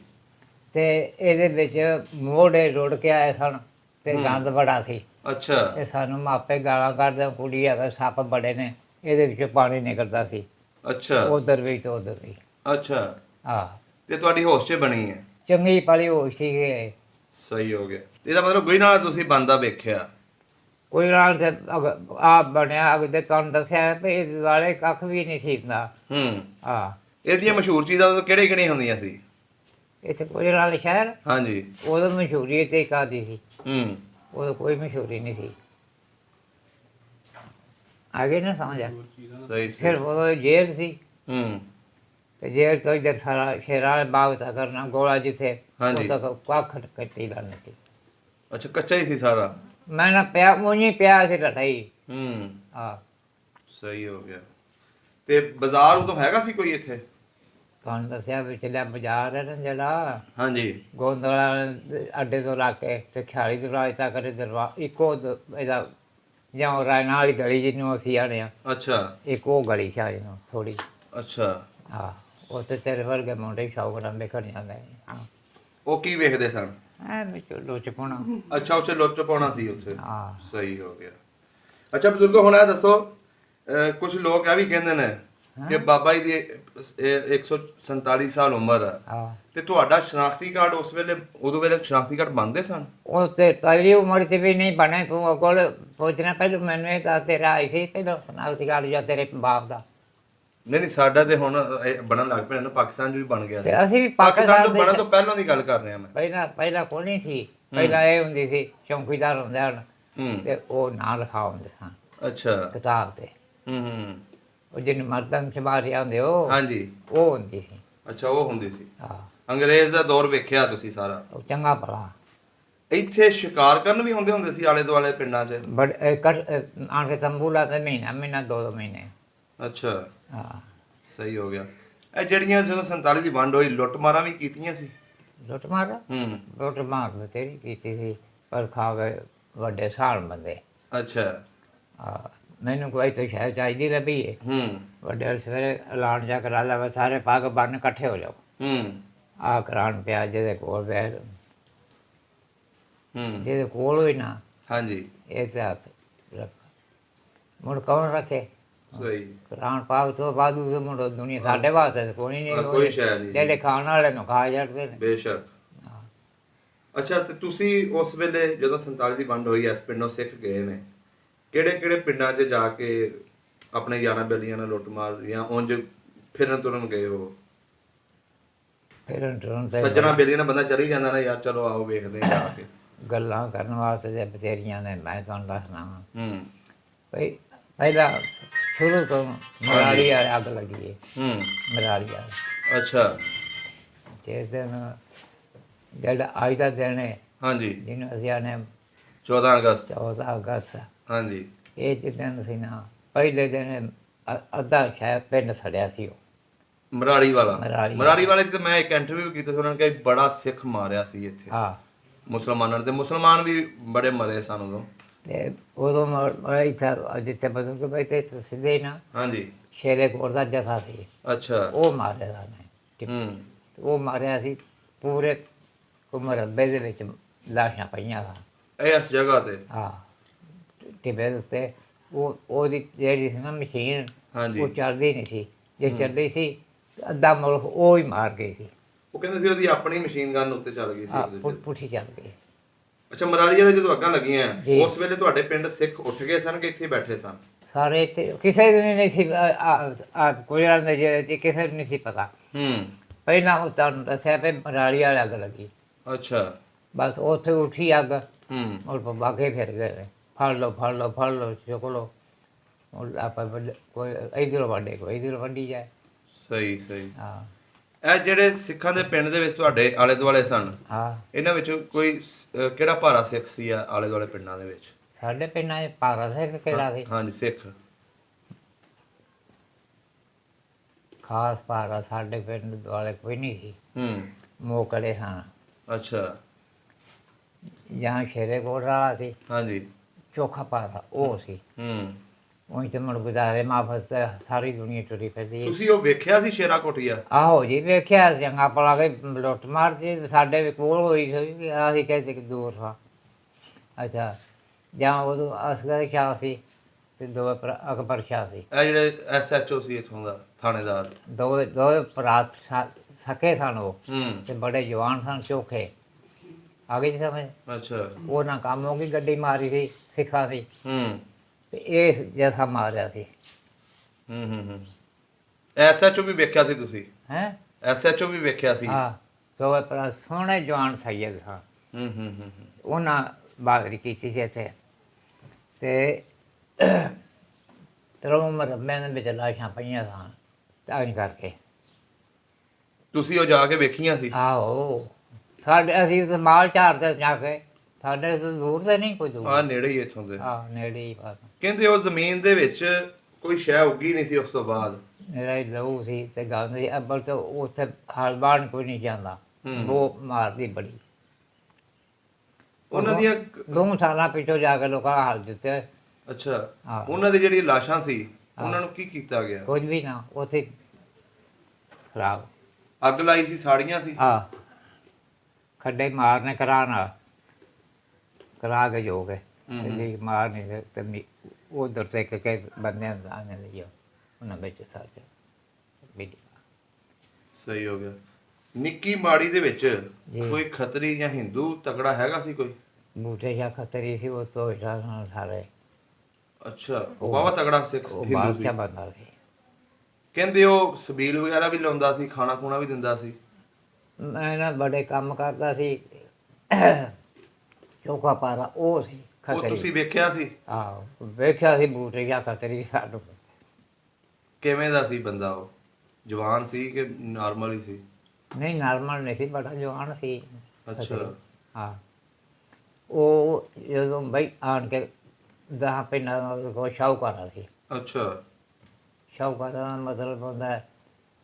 ਤੇ ਇਹਦੇ ਵਿੱਚ ਮੋਢੇ ਰੁੜ ਕੇ ਆਏ ਸਨ ਤੇ ਗੰਦ ਬੜਾ ਸੀ। ਅੱਛਾ। ਤੇ ਸਾਨੂੰ ਮਾਪੇ ਗਾਲਾਂ ਕੱਢਦੇ, ਕੁੜੀ ਹੈਗਾ ਸੱਪ ਬੜੇ ਨੇ, ਇਹਦੇ ਵਿੱਚੋਂ ਪਾਣੀ ਨਿਕਲਦਾ ਸੀ ਅੱਛਾ। ਉਧਰ ਵੀ ਤੇ ਉਧਰ ਵੀ। ਅੱਛਾ। ਹਾਂ ਤੇ ਤੁਹਾਡੀ ਹੋਸ਼ 'ਚ ਬਣੀ ਹੈ? ਚੰਗੀ ਪਲੀ ਹੋਈ ਸੀ। ਸਹੀ ਹੋ ਗਿਆ। ਇਹਦਾ ਮਤਲਬ ਗੁਈ ਨਾਲ ਤੁਸੀਂ ਬੰਦਾ ਵੇਖਿਆ? ਕੋਈ ਨਾਲ ਤੇ ਆ ਬਣਿਆ ਅਗਦੇ ਤੁਹਾਨੂੰ ਦੱਸਿਆ ਵੀ ਇਹਦੇ ਵਾਲੇ ਕੱਖ ਵੀ ਨਹੀਂ ਸੀ ਹੁੰਦਾ। ਹੂੰ। ਹਾਂ ਇਹਦੀਆਂ ਮਸ਼ਹੂਰ ਚੀਜ਼ਾਂ ਉਦੋਂ ਕਿਹੜੇ ਕਿਹੜੀਆਂ ਹੁੰਦੀਆਂ ਸੀ? ਇੱਥੇ ਕੋਈ ਨਾਲ ਸ਼ਹਿਰ ਹਾਂਜੀ। ਉਦੋਂ ਮਸ਼ਹੂਰੀ ਤੇ ਕਾਦੀ ਸੀ, ਹੂੰ। ਉਦੋਂ ਕੋਈ ਮਸ਼ਹੂਰੀ ਨਹੀਂ ਸੀ। ਆਗੇ ਨਾ ਸਮਝ ਆ। ਸਹੀ ਸਿਰਫ ਉਦੋਂ ਜੇਲ੍ਹ ਸੀ ਹੂੰ। ਤੇ ਜੇਲ੍ਹ ਤੋਂ ਇੱਧਰ ਸਾਰਾ ਸ਼ੇਰਾਂ ਵਾਲੇ ਬਾਗ ਤੱਕ ਕਰਨਾ ਗੋਲਾ ਜਿੱਥੇ ਹਾਂਜੀ। ਉਹ ਤੱਕ ਕੱਖ ਕੱਟੀ ਦਾ ਨਹੀਂ ਸੀ। ਅੱਛਾ ਕੱਚਾ ਹੀ ਸੀ ਸਾਰਾ? ਮੈਂ ਨਾ ਪਿਆ ਮੂੰਹੀ ਪਿਆ ਸੀ ਲਟਾਈ। ਹੂੰ। ਹਾਂ ਸਹੀ ਹੋ ਗਿਆ। ਤੇ ਬਾਜ਼ਾਰ ਉਦੋਂ ਹੈਗਾ ਸੀ ਕੋਈ ਇੱਥੇ? ਤੁਹਾਨੂੰ ਦੱਸਿਆ ਵਿਚਲਾ ਬਾਜ਼ਾਰ ਹੈ ਨਾ ਜਿਹੜਾ ਹਾਂਜੀ। ਗੋਂਦਲਾ ਅੱਡੇ ਤੋਂ ਲਾ ਕੇ ਤੇ ਖਿਆਲੀ ਦਰਵਾਜ਼ੇ ਤੱਕ ਇੱਕੋ ਇਹਦਾ ਜਾਂ ਰਾਇਨਾ ਵਾਲੀ ਗਲੀ ਜਿਹਨੂੰ ਅਸੀਂ ਆਣੇ ਆ, ਅੱਛਾ। ਇੱਕ ਉਹ ਗਲੀ ਸੀ ਨੂੰ ਥੋੜੀ। ਅੱਛਾ। ਹਾਂ ਉੱਥੇ ਤੇਰੇ ਵਰਗੇ ਮੁੰਡੇ ਸ਼ੌਕ ਨਾਲ ਵੇਖਣ ਜਾਂਦੇ। ਹਾਂ ਉਹ ਕੀ ਵੇਖਦੇ ਸਨ? ਐ ਲੁੱਚ ਪਾਉਣਾ। ਅੱਛਾ ਉੱਥੇ ਲੁੱਟ ਪਾਉਣਾ ਸੀ ਉੱਥੇ। ਹਾਂ ਸਹੀ ਹੋ ਗਿਆ। ਅੱਛਾ ਬਜ਼ੁਰਗੋ ਹੁਣ ਇਹ ਦੱਸੋ, ਕੁਝ ਲੋਕ ਇਹ ਵੀ ਕਹਿੰਦੇ ਨੇ ਕਿ ਬਾਬਾ ਜੀ ਦੀ 147 ਸਾਲ ਉਮਰ ਹੈ ਹਾਂ ਤੇ ਤੁਹਾਡਾ ਸ਼ਨਾਖਤੀ ਕਾਰਡ ਉਸ ਵੇਲੇ ਉਦੋਂ ਵੇਲੇ ਸ਼ਨਾਖਤੀ ਕਾਰਡ ਬਣਦੇ ਸਨ? ਉਹ ਤੇ ਪਹਿਲੀ ਉਮਰ 'ਚ ਵੀ ਨਹੀਂ ਬਣੇ। ਤੂੰ ਕੋਲ ਸੋਚਣਾ ਪਹਿਲਾਂ ਮੈਨੂੰ ਇਹ ਦੱਸ ਤੇਰਾ ਆਈ ਸੀ ਪਹਿਲਾਂ ਸੁਨਾਖਤੀ ਕਾਰਡ ਜਾਂ ਤੇਰੇ ਬਾਪ ਦਾ? ਨਹੀਂ ਸਾਡਾ ਤੇ ਹੁਣ ਇਹ ਬਣਨ ਲੱਗ ਪਿਆ ਨਾ, ਪਾਕਿਸਤਾਨ 'ਚ ਵੀ ਬਣ ਗਿਆ ਸੀ। ਤੇ ਅਸੀਂ ਵੀ ਪਾਕਿਸਤਾਨ ਤੋਂ ਦੇ ਬਣਨ ਤੋਂ ਪਹਿਲਾਂ ਦੀ ਗੱਲ ਕਰ ਰਿਹਾ ਮੈਂ। ਪਹਿਲਾਂ ਕੋਈ ਨਹੀਂ ਸੀ। ਪਹਿਲਾਂ ਇਹ ਹੁੰਦੀ ਸੀ ਚੌਂਕੀਦਾਰ ਹੁੰਦੇ ਹਨ ਹੂੰ। ਤੇ ਉਹ ਨਾਂ ਲਿਖਾ ਹੁੰਦੇ ਸਨ ਅੱਛਾ। ਕਿਤਾਬ ਤੇ। ਹੂੰ। ਉਹ ਜਿਹਨੂੰ ਮਰਦਮ ਸ਼ਮਾਰੀ ਆਉਂਦੇ ਉਹ ਹਾਂਜੀ ਉਹ ਹੁੰਦੀ ਸੀ। ਅੱਛਾ, ਉਹ ਹੁੰਦੀ ਸੀ। ਹਾਂ, ਅੰਗਰੇਜ਼ ਦਾ ਦੌਰ ਵੇਖਿਆ ਤੁਸੀਂ ਸਾਰਾ। ਉਹ ਚੰਗਾ ਭਲਾ ਇੱਥੇ ਸ਼ਿਕਾਰ ਕਰਨ ਵੀ ਹੁੰਦੇ ਸੀ ਆਲੇ ਦੁਆਲੇ ਪਿੰਡਾਂ 'ਚ? ਬੜੇ ਆਣ ਕੇ ਤੰਬੂ ਲਾਤੇ ਮਹੀਨਾ 2 ਮਹੀਨੇ। ਅੱਛਾ, ਹਾਂ, ਸਹੀ ਹੋ ਗਿਆ। ਇਹ ਜਿਹੜੀਆਂ ਜਦੋਂ 47 ਦੀ ਵੰਡ ਹੋਈ, ਲੁੱਟ ਮਾਰਾਂ ਵੀ ਕੀਤੀਆਂ ਸੀ? ਲੁੱਟ ਮਾਰ ਹੂੰ। ਲੁੱਟ ਮਾਰ ਬਥੇਰੀ ਕੀਤੀ ਸੀ, ਪਰ ਖਾ ਗਏ ਵੱਡੇ ਸਾਲ ਬੰਦੇ। ਅੱਛਾ। ਹਾਂ, ਮੈਨੂੰ ਕੋਈ ਤਾਂ ਸ਼ਾਇਦ ਚਾਹੀਦੀ ਲੱਭੀ ਹੈ। ਹੂੰ ਵੱਡੇ ਸਵੇਰੇ ਐਲਾਨ ਜਾ ਕਰਾ ਲਿਆ, ਸਾਰੇ ਪੱਗ ਬੰਨ ਇਕੱਠੇ ਹੋ ਜਾਓ। ਹੂੰ ਆਹ ਕਰਾਉਣ ਪਿਆ ਜਿਹਦੇ ਕੋਲ ਬੈਠ, ਹੂੰ ਜਿਹਦੇ ਕੋਲ ਹੋਈ ਨਾ ਹਾਂਜੀ, ਇਹ ਤੇ ਹੱਥ ਰੱਖ। ਮੁੜ ਕੌਣ ਰੱਖੇ? ਸਹੀ। ਕਰਾਉਣ ਪਾਗ ਤੋਂ ਬਾਅਦ ਉਹ ਮੁੜ ਦੁਨੀਆ ਸਾਡੇ ਵਾਸਤੇ ਤਾਂ ਕੋਈ ਨਹੀਂ। ਕੋਈ ਸ਼ੈ ਨਹੀਂ। ਜਿਹੜੇ ਖਾਣ ਵਾਲੇ ਨੂੰ ਖਾ ਜਾਂਦੇ ਨੇ। ਬੇਸ਼ੱਕ। ਅੱਛਾ, ਤੇ ਤੁਸੀਂ ਉਸ ਵੇਲੇ ਜਦੋਂ 47 ਦੀ ਵੰਡ ਹੋਈ, ਇਸ ਪਿੰਡੋਂ ਸਿੱਖ ਗਏ ਨੇ, ਕਿਹੜੇ ਕਿਹੜੇ ਪਿੰਡਾਂ 'ਚ ਜਾ ਕੇ ਆਪਣੇ ਯਾਰਾਂ ਬੇਲੀਆਂ ਨਾਲ ਲੁੱਟ ਮਾਰ ਜਾਂ ਉਂਝ ਫਿਰਨ ਤੁਰਨ ਗਏ ਹੋ? ਫਿਰ ਟਰਨ ਤੇ ਸੱਜਣਾ ਬੇਲੀਆਂ ਨਾਲ ਬੰਦਾ ਚਲੀ ਜਾਂਦਾ ਨਾ, ਯਾਰ ਚਲੋ ਆਓ ਵੇਖਦੇ ਹਾਂ ਜਾ ਕੇ। ਗੱਲਾਂ ਕਰਨ ਵਾਸਤੇ ਤੇ ਬਥੇਰੀਆਂ ਨੇ। ਮੈਂ ਤੁਹਾਨੂੰ ਦੱਸਣਾ ਵਾ ਹੂੰ ਭਈ ਪਹਿਲਾਂ ਸ਼ੁਰੂ ਤੋਂ ਮਰਾੜੀ ਵਾਲੀ ਅੱਗ ਲੱਗੀ ਹੈ। ਹੂੰ ਮਰਾੜੀ ਵਾਲੀ ਅੱਛਾ। ਜਿਸ ਦਿਨ ਜਿਹੜਾ ਅੱਜ ਦਾ ਦਿਨ ਹੈ, ਹਾਂਜੀ, ਜਿਹਨੂੰ ਅਸੀਂ ਆਨੇ 14 ਅਗਸਤ। 14 ਅਗਸਤ, ਹਾਂਜੀ। ਇਹ ਜਿਸ ਦਿਨ ਸੀ ਨਾ, ਪਹਿਲੇ ਦਿਨ ਅੱਧਾ ਸ਼ਾਇਦ ਪਿੰਡ ਸੜਿਆ ਸੀ। ਉਹ ਮਰਾੜੀ ਵਾਲਾ? ਮਰਾੜੀ ਮਰਾੜੀ ਵਾਲੇ 'ਚ ਤੇ ਮੈਂ ਇੱਕ ਇੰਟਰਵਿਊ ਕੀਤਾ ਸੀ, ਉਹਨਾਂ ਨੇ ਕਿਹਾ ਬੜਾ ਸਿੱਖ ਮਾਰਿਆ ਸੀ ਇੱਥੇ ਹਾਂ। ਮੁਸਲਮਾਨਾਂ ਨੇ, ਤੇ ਮੁਸਲਮਾਨ ਵੀ ਬੜੇ ਮਰੇ ਸਨ ਉਦੋਂ। ਤੇ ਉਦੋਂ ਮੈਂ ਇੱਥੇ ਜਿੱਥੇ ਬਦਲ ਕੇ ਬੈਠੇ ਸਿੱਧੇ ਨਾ ਹਾਂਜੀ। ਸ਼ੇਰੇ ਕੋਲ ਦਾ ਜਥਾ ਸੀ, ਅੱਛਾ। ਉਹ ਮਾਰਿਆ ਨੇ। ਹੂੰ ਉਹ ਮਾਰਿਆ ਸੀ ਪੂਰੇ ਮਰੱਬੇ ਦੇ ਵਿੱਚ ਲਾਸ਼ਾਂ ਪਈਆਂ ਸਨ। ਇਹ ਇਸ ਜਗ੍ਹਾ ਤੇ? ਹਾਂ, ਟਿੱਬੇ ਦੇ ਉੱਤੇ। ਉਹਦੀ ਜਿਹੜੀ ਸੀ ਨਾ ਮਸ਼ੀਨ, ਹਾਂਜੀ। ਉਹ ਚੱਲਦੀ ਨਹੀਂ ਸੀ। ਜੇ ਚੱਲਦੀ ਸੀ ਤਾਂ ਅੱਧਾ ਮੁਲਕ ਉਹ ਹੀ ਮਾਰ ਗਈ ਸੀ। ਉਹ ਕਹਿੰਦੇ ਸੀ ਉਹਦੀ ਆਪਣੀ ਮਸ਼ੀਨ ਗਨ ਉੱਤੇ ਚੱਲ ਗਈ ਸੀ ਹਾਂ, ਉਹਦੇ 'ਚ। ਪੁੱਠੀ ਚੱਲ ਗਈ। ਅੱਛਾ, ਮਰਾੜੀ ਵਾਲੇ ਜਦੋਂ ਅੱਗਾਂ ਲੱਗੀਆਂ, ਜੀ। ਉਸ ਵੇਲੇ ਤੁਹਾਡੇ ਪਿੰਡ ਸਿੱਖ ਉੱਠ ਗਏ ਸਨ ਕਿ ਇੱਥੇ ਬੈਠੇ ਸਨ? ਸਾਰੇ ਇੱਥੇ ਕਿਸੇ ਨੂੰ ਨਹੀਂ ਸੀ ਗੁਜਰਾਂ ਦੇ ਜਿਹੜੇ ਕਿਸੇ ਨੂੰ ਨਹੀਂ ਸੀ ਪਤਾ। ਹੂੰ ਪਹਿਲਾਂ ਉਹ ਤੁਹਾਨੂੰ ਦੱਸਿਆ ਵੀ ਮਰਾੜੀ ਵਾਲੀ ਅੱਗ ਲੱਗੀ, ਅੱਛਾ। ਬਸ ਉੱਥੇ ਉੱਠੀ ਅੱਗ, ਹੂੰ ਔਰ ਬਾਗੇ ਫਿਰ ਗਏ ਨੇ, ਫੜ ਲਓ ਫੜ ਲਓ ਫੜ ਲਓ, ਚੁੱਕ ਲਓ। ਹੁਣ ਆਪਾਂ ਕੋਈ ਇੱਧਰੋਂ ਵੰਡੇ, ਕੋਈ ਇੱਧਰੋਂ ਵੰਡੀ ਜਾਏ। ਸਹੀ ਸਹੀ। ਹਾਂ ਇਹ ਜਿਹੜੇ ਸਿੱਖਾਂ ਦੇ ਪਿੰਡ ਦੇ ਵਿੱਚ ਤੁਹਾਡੇ ਆਲੇ ਦੁਆਲੇ ਸਨ, ਹਾਂ, ਇਹਨਾਂ ਵਿੱਚ ਕੋਈ ਕਿਹੜਾ ਭਾਰਾ ਸਿੱਖ ਸੀ ਆਲੇ ਦੁਆਲੇ ਪਿੰਡਾਂ ਦੇ ਵਿੱਚ? ਸਾਡੇ ਪਿੰਡਾਂ 'ਚ ਭਾਰਾ ਸਿੰਘ ਕਿਹੜਾ ਸੀ? ਹਾਂਜੀ, ਸਿੱਖ। ਖਾਸ ਭਾਰਾ ਸਾਡੇ ਪਿੰਡ ਦੁਆਲੇ ਕੋਈ ਨਹੀਂ ਸੀ। ਹੂੰ ਮੋਕੜੇ ਸਨ। ਅੱਛਾ। ਜਾਂ ਸ਼ੇਰੇ ਕੋਟ ਵਾਲਾ ਸੀ, ਹਾਂਜੀ। ਚੋਖਾ ਭਾਰਾ ਉਹ ਸੀ। ਹੂੰ ਉਹੀ ਤੇ ਮੁੜ ਗੁਜ਼ਾਰੇ ਮਾਫਸ ਸਾਰੀ ਦੁਨੀਆ ਟੁਰੀ ਫਿਰਦੀ ਹੈ। ਤੁਸੀਂ ਉਹ ਵੇਖਿਆ ਸੀ ਸ਼ੇਰਾ ਕੋਟੀਆ? ਆਹੋ ਜੀ, ਵੇਖਿਆ ਚੰਗਾ ਭਲਾ ਵੀ ਲੁੱਟ ਮਾਰਦੀ ਸਾਡੇ ਵੀ ਕੋਲ ਹੋਈ ਸੀ। ਅਸੀਂ ਕਹਿੰਦੇ ਕਿ ਦੂਰ ਸਾਂ। ਅੱਛਾ, ਜਾਂ ਉਦੋਂ ਅਸਗਰ ਸ਼ਾਹ ਸੀ ਤੇ ਦੋ ਅਕਬਰ ਸ਼ਾਹ ਸੀ। ਇਹ ਜਿਹੜੇ ਐਸਐਚਓ ਸੀ ਇੱਥੋਂ ਦਾ, ਥਾਣੇਦਾਰ? ਦੋ ਭਰਾ ਸਕੇ ਸਨ ਉਹ, ਹੂੰ ਤੇ ਬੜੇ ਜਵਾਨ ਸਨ, ਚੋਖੇ। ਆ ਗਈ ਜੀ ਸਮਝ? ਅੱਛਾ। ਉਹਨਾਂ ਕੰਮ ਹੋ ਗਈ, ਗੱਡੀ ਮਾਰੀ ਸੀ ਸਿੱਖਾਂ ਦੀ, ਹੂੰ ਤੇ ਇਹ ਜੈਸਾ ਮਾਰਿਆ ਸੀ। ਹੂੰ ਐਸਐਚਓ ਵੀ ਵੇਖਿਆ ਸੀ ਤੁਸੀਂ? ਹੈਂ? ਐਸਐਚਓ ਵੀ ਵੇਖਿਆ ਸੀ? ਹਾਂ, ਦੋਵੇਂ ਭਰਾ ਸੋਹਣੇ ਜਵਾਨ ਸੈਯਦ ਸਨ। ਹੂੰ ਉਹਨਾਂ ਬਾਗਰੀ ਕੀਤੀ ਸੀ ਇੱਥੇ, ਤੇ ਤਰੋਂ ਮਰੱਬਿਆਂ ਦੇ ਵਿੱਚ ਲਾਸ਼ਾਂ ਪਈਆਂ ਸਨ। ਤਾਂ ਇੰਝ ਕਰਕੇ ਤੁਸੀਂ ਉਹ ਜਾ ਕੇ ਵੇਖੀਆਂ ਸੀ? ਆਹੋ, ਸਾਡੇ ਅਸੀਂ ਉੱਥੇ ਮਾਲ ਝਾੜਦੇ ਜਾ ਕੇ, ਸਾਡੇ ਤੋਂ ਦੂਰ ਤੇ ਨਹੀਂ ਕੋਈ ਦੂਰ। ਆ ਨੇੜੇ ਹੀ ਇੱਥੋਂ ਦੇ? ਆਹ ਨੇੜੇ ਹੀ ਬਸ। ਕਹਿੰਦੇ ਉਹ ਜ਼ਮੀਨ ਦੇ ਵਿੱਚ ਕੋਈ ਸ਼ੈ ਉੱਗੀ ਨਹੀਂ ਸੀ ਉਸ ਤੋਂ ਬਾਅਦ? ਮੇਰਾ ਹੀ ਲਹੂ ਸੀ ਤੇ ਗੱਲ ਸੀ। ਅੱਬਲ ਤਾਂ ਉੱਥੇ ਖਾਲਬਾਨ ਕੋਈ ਨਹੀਂ ਜਾਂਦਾ, ਉਹ ਮਾਰਦੀ ਬੜੀ। ਉਹਨਾਂ ਦੀਆਂ 2 ਸਾਲਾਂ ਪਿੱਛੋਂ ਜਾ ਕੇ ਲੋਕਾਂ ਹਾਲ ਦਿੱਤੇ। ਅੱਛਾ, ਹਾਂ। ਉਹਨਾਂ ਦੀ ਜਿਹੜੀ ਲਾਸ਼ਾਂ ਸੀ ਉਹਨਾਂ ਨੂੰ ਕੀ ਕੀਤਾ ਗਿਆ? ਕੁਝ ਵੀ ਨਾ, ਉੱਥੇ ਖਰਾਬ। ਅੱਗ ਲਾਈ ਸੀ, ਸਾੜੀਆਂ ਸੀ? ਆ ਖੱਡੇ ਮਾਰਨੇ ਕਰਾ ਕੇ ਜੋ ਕੇ ਲਈ ਮਾਰਨੇ ਤੇ ਉਧਰ ਤੇ ਕਿ ਬੰਦਿਆਂ ਆਣੇ ਲਈ ਉਹਨਾਂ ਵਿੱਚ ਸਾਚ ਬੀਡੀ। ਸਹੀ ਹੋ ਗਿਆ। ਨਿੱਕੀ ਮਾੜੀ ਦੇ ਵਿੱਚ ਜੀ। ਕੋਈ ਖੱਤਰੀ ਜਾਂ ਹਿੰਦੂ ਤਕੜਾ ਹੈਗਾ ਸੀ ਕੋਈ? ਬੂਟੇ ਜਾਂ ਖਤਰੀ ਸੀ, ਉਹ ਤੋਂ ਸਾਰੇ। ਅੱਛਾ, ਉਹ ਬਾਵਾ ਤਕੜਾ ਸਿੱਖ ਉਹ ਹਿੰਦੂ ਸੀ? ਬਾਦਸ਼ਾਹ ਬੰਦਾ ਸੀ। ਕਹਿੰਦੇ ਉਹ ਸਬੀਲ ਵਗੈਰਾ ਵੀ ਲਾਉਂਦਾ ਸੀ, ਖਾਣਾ ਖੂਣਾ ਵੀ ਦਿੰਦਾ ਸੀ? ਮੈਂ ਨਾ ਬੜੇ ਕੰਮ ਕਰਦਾ ਸੀ। ਚੋਖਾ ਪਾਰਾ ਉਹ ਸੀ ਉਹ ਖਤਰੀ। ਤੁਸੀਂ ਵੇਖਿਆ ਸੀ? ਆਹੋ, ਵੇਖਿਆ ਸੀ ਬੂਟੇ ਜਾਂ ਖਤਰੀ ਸਾਨੂੰ। ਕਿਵੇਂ ਦਾ ਸੀ ਬੰਦਾ ਉਹ? ਜਵਾਨ ਸੀ ਕਿ ਨਾਰਮਲ ਹੀ ਸੀ? ਨਹੀਂ ਨਾਰਮਲ ਨਹੀਂ ਸੀ, ਬੜਾ ਜਵਾਨ ਸੀ। ਅੱਛਾ। ਹਾਂ, ਉਹ ਜਦੋਂ ਬਈ ਆਣ ਕੇ 10 ਪਿੰਡਾਂ ਦਾ ਕੋਈ ਸ਼ਾਹੂਕਾਰਾ ਸੀ। ਅੱਛਾ। ਸ਼ਾਹੂਕਾਰਾਂ ਦਾ ਮਤਲਬ ਹੁੰਦਾ ਹੈ